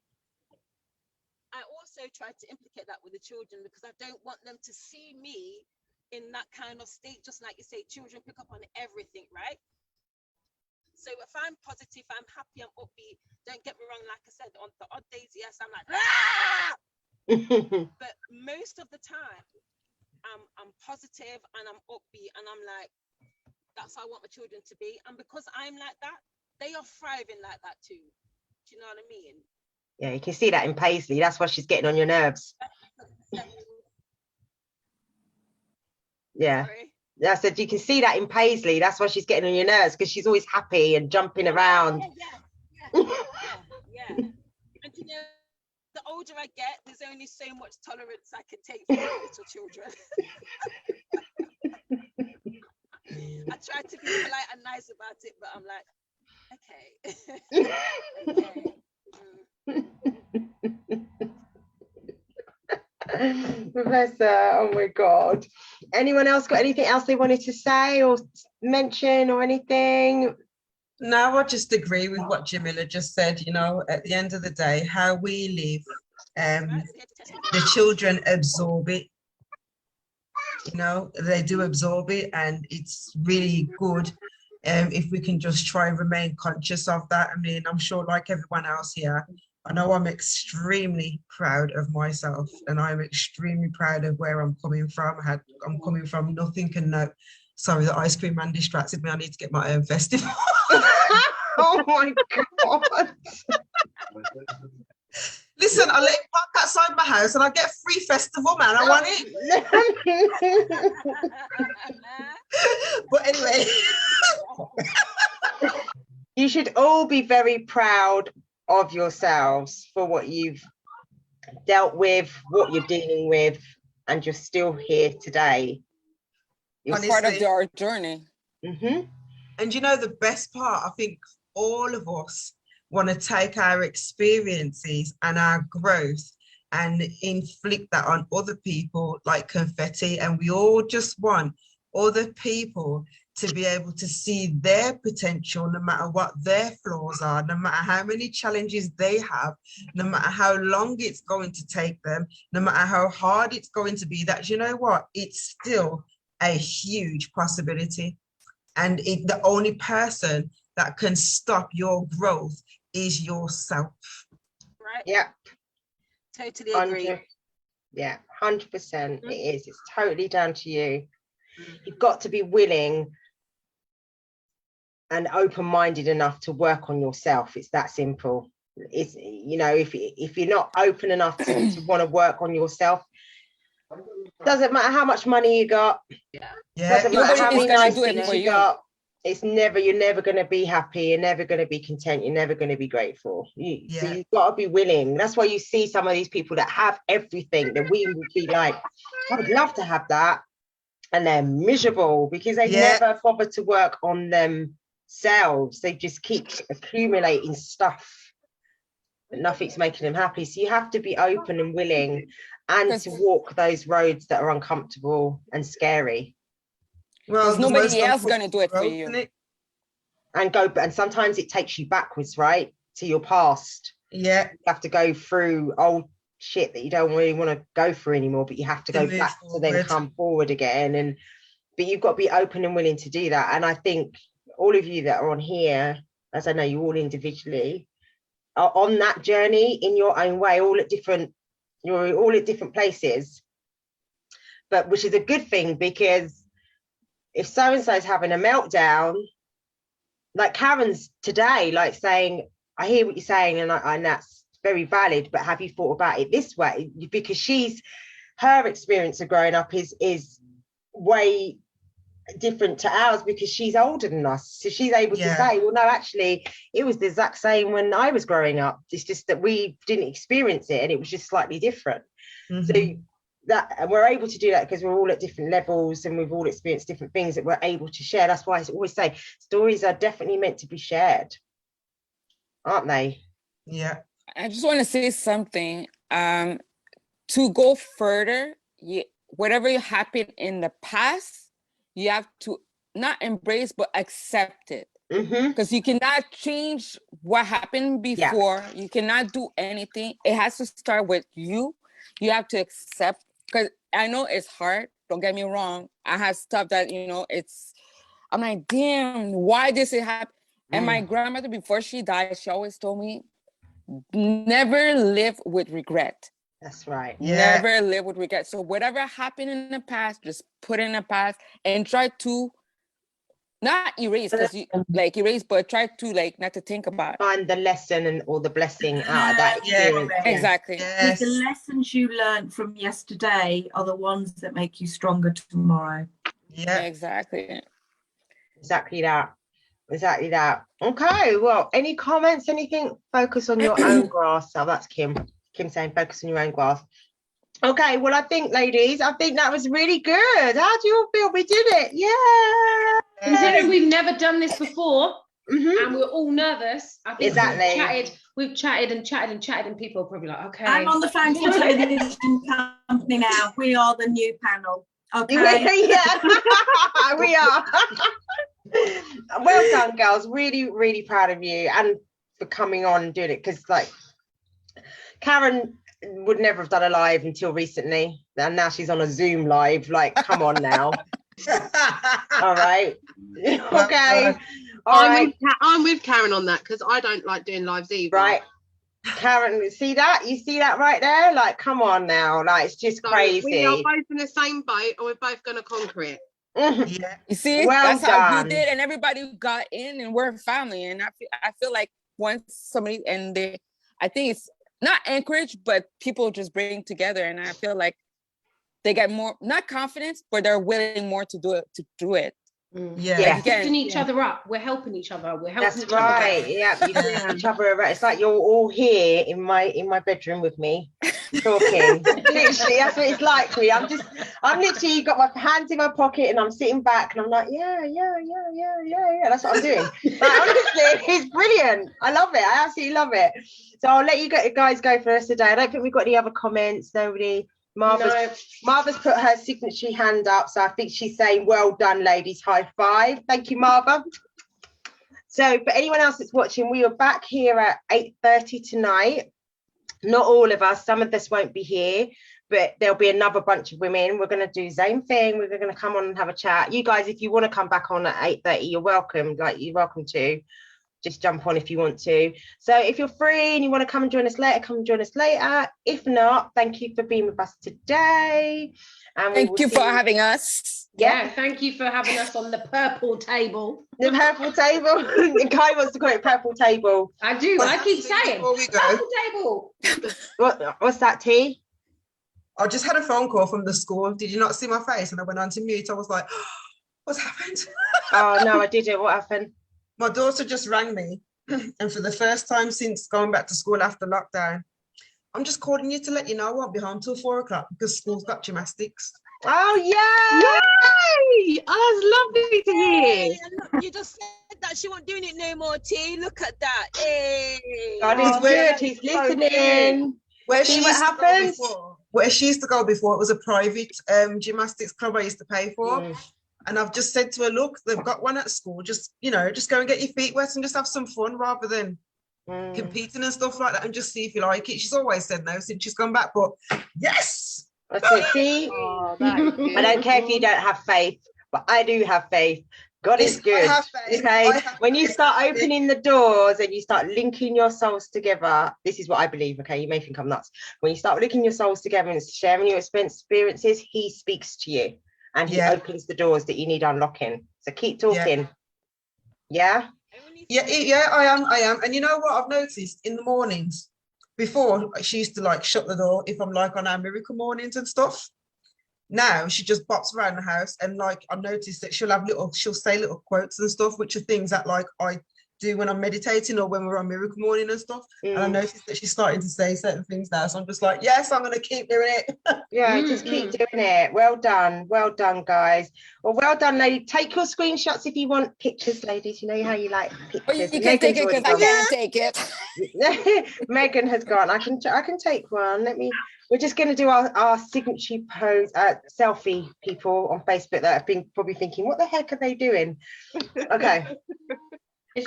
I also try to implicate that with the children, because I don't want them to see me in that kind of state. Just like you say, children pick up on everything, right? So if I'm positive, I'm happy, I'm upbeat, don't get me wrong, like I said, on the odd days, yes, I'm like, ah! But most of the time, I'm positive and I'm upbeat, and I'm like, that's how I want my children to be. And because I'm like that, they are thriving like that too. Do you know what I mean? Yeah, you can see that in Paisley. That's why she's getting on your nerves. Yeah. Sorry? I said you can see that in Paisley. That's why she's getting on your nerves, because she's always happy and jumping around. Yeah. And you know, the older I get, there's only so much tolerance I can take for little children. I try to be polite and nice about it, but I'm like, okay. Professor, oh my God. Anyone else got anything else they wanted to say or mention or anything? No, I just agree with what Jamella just said. You know, at the end of the day, how we live, the children absorb it. You know, they do absorb it, and it's really good if we can just try and remain conscious of that. I mean, I'm sure, like everyone else here, I know I'm extremely proud of myself, and I'm extremely proud of where I'm coming from. I'm coming from nothing and no. Sorry, the ice cream man distracted me. I need to get my own festival. Oh my God. Listen, I let him park outside my house and I get free festival, man. I want it. But anyway. You should all be very proud of yourselves for what you've dealt with, what you're dealing with, and you're still here today. It's part of our journey. Mm-hmm. And you know, the best part, I think all of us want to take our experiences and our growth and inflict that on other people like confetti. And we all just want other people to be able to see their potential, no matter what their flaws are, no matter how many challenges they have, no matter how long it's going to take them, no matter how hard it's going to be, that, you know what, it's still a huge possibility. And the only person that can stop your growth is yourself. Right. Yeah. Totally agree. 100%. Yeah, 100%. It is. It's totally down to you. You've got to be willing and open-minded enough to work on yourself. It's that simple. It's, you know, if you're not open enough to want to work on yourself, doesn't matter how much money you got. Yeah. Doesn't matter how many nice do it things for you you. got. You're never going to be happy. You're never going to be content. You're never going to be grateful. So you've got to be willing. That's why you see some of these people that have everything that we would be like, I would love to have that. And they're miserable because they never bother to work on themselves. They just keep accumulating stuff, but nothing's making them happy. So you have to be open and willing and to walk those roads that are uncomfortable and scary. Well, nobody else going to do it for you. And sometimes it takes you backwards, right? To your past. Yeah. You have to go through old shit that you don't really want to go through anymore, but you have to go back to then come forward again. But you've got to be open and willing to do that. And I think all of you that are on here, as I know you all individually, are on that journey in your own way, you're all at different places. But which is a good thing, because if so-and-so's having a meltdown, like Karen's today, like saying, I hear what you're saying, and that's very valid, but have you thought about it this way? Because her experience of growing up is way different to ours, because she's older than us. So she's able to say, well, no, actually, it was the exact same when I was growing up. It's just that we didn't experience it, and it was just slightly different. So and we're able to do that because we're all at different levels and we've all experienced different things that we're able to share. That's why I always say stories are definitely meant to be shared, aren't they? Yeah. I just want to say something. To go further, whatever happened in the past, you have to not embrace but accept it, because you cannot change what happened before. You cannot do anything. It has to start with you. You have to accept, because I know it's hard, don't get me wrong. I have stuff that, I'm like, damn, why does it happen? And my grandmother, before she died, she always told me, never live with regret. That's right. Never live with regret. So whatever happened in the past, just put it in the past and try to not erase, because you erase, but try to not to think about it. Find the lesson or the blessing out of that experience. Exactly. Yes. The lessons you learned from yesterday are the ones that make you stronger tomorrow. Yeah, exactly. Exactly that. Okay, well, any comments, anything? Focus on your own grass. Oh, that's Kim saying focus on your own grass. Okay, well, I think, ladies, that was really good. How do you all feel? We did it. Yeah. Considering we've never done this before, Mhm. and we're all nervous, I think Exactly. we've chatted, and people are probably like, okay. I'm on the Fountain Television Company now. We are the new panel. Okay. Yeah, we are. Well done, girls. Really, really proud of you, and for coming on and doing it, because like Karen would never have done a live until recently, and now she's on a Zoom live. Like, come on now. All right. Okay. All right. I'm with Karen on that because I don't like doing lives either. Right. Karen, see that? You see that right there? Like, come on now. Like, it's just crazy. We are both in the same boat, and we're both going to conquer it. Yeah. You see, Well that's how done. we did, and everybody got in, and we're a family. And I feel like once somebody I think it's not encouraged, but people just bring together, and I feel like they get more, not confidence, but they're willing more to do it. Yeah. Yeah. We're lifting each other up. We're helping each other. We're helping That's each other. right. Yeah, you lift each other around. It's like you're all here in my bedroom with me, talking. Literally, that's what it's like me. I'm literally got my hands in my pocket and I'm sitting back and I'm like, yeah. That's what I'm doing. Like, honestly, it's brilliant. I love it. I absolutely love it. So I'll let you guys go for the rest of the day. I don't think we've got any other comments. Nobody. Marva's put her signature hand up, so I think she's saying, well done, ladies, high five. Thank you, Marva. So for anyone else that's watching, we are back here at 8:30 tonight. Not all of us, some of us won't be here, but there'll be another bunch of women. We're going to do the same thing. We're going to come on and have a chat. You guys, if you want to come back on at 8:30, you're welcome. Like, you're welcome to. Just jump on if you want to. So if you're free and you want to come and join us later, come and join us later. If not, thank you for being with us today. And thank you for having us. Yeah, thank you for having us on the purple table. The purple table. Kai wants to call it purple table. I do. I keep saying purple table. What's that, T? I just had a phone call from the school. Did you not see my face? And I went on to mute. I was like, what's happened? Oh, no, I didn't. What happened? My daughter just rang me, and for the first time since going back to school after lockdown, I'm just calling you to let you know I won't be home till 4 o'clock because school's got gymnastics. Oh, yeah! Yay! Oh, that's lovely to hear. You just said that she wasn't doing it no more, T. Look at that. Hey. God is good. He's listening. Where See she what used to go happens? before, where she used to go before, it was a private gymnastics club I used to pay for. And I've just said to her, look, they've got one at school. Just, just go and get your feet wet and just have some fun rather than competing and stuff like that, and just see if you like it. She's always said no since she's gone back, but yes. That's it. See, I don't care if you don't have faith, but I do have faith. God is good. Okay, when you start opening the doors and you start linking your souls together, this is what I believe. Okay, you may think I'm nuts. When you start linking your souls together and sharing your experiences, he speaks to you. And he opens the doors that you need unlocking. So keep talking. Yeah? Yeah, I am. And you know what I've noticed in the mornings? Before, she used to like shut the door if I'm like on our miracle mornings and stuff. Now she just bops around the house, and like I've noticed that she'll say little quotes and stuff, which are things that like I do when I'm meditating or when we're on miracle morning and stuff. And I noticed that she's starting to say certain things now, so I'm just like, yes, I'm going to keep doing it. Just keep doing it. Well done, guys. Well done, lady. Take your screenshots if you want pictures, ladies. You know how you like pictures. Well, you can take it because I can't take it. Megan has gone. I can take one. We're just going to do our signature pose selfie, people on Facebook that have been probably thinking, what the heck are they doing? Okay.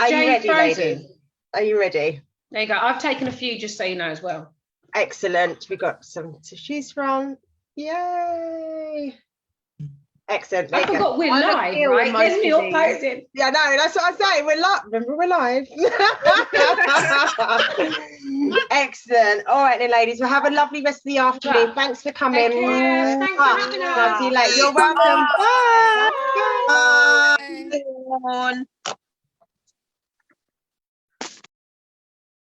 Are you ready, ladies? Are you ready? There you go. I've taken a few, just so you know, as well. Excellent. We got some to choose from. Yay! Excellent. I forgot we're live, right? There's me all posing. Yeah, no, that's what I'm saying. We're live. Remember, we're live. Excellent. All right, then, ladies. Well, have a lovely rest of the afternoon. Thanks for coming. Thanks for having us. See you later. You're welcome. Bye. Bye.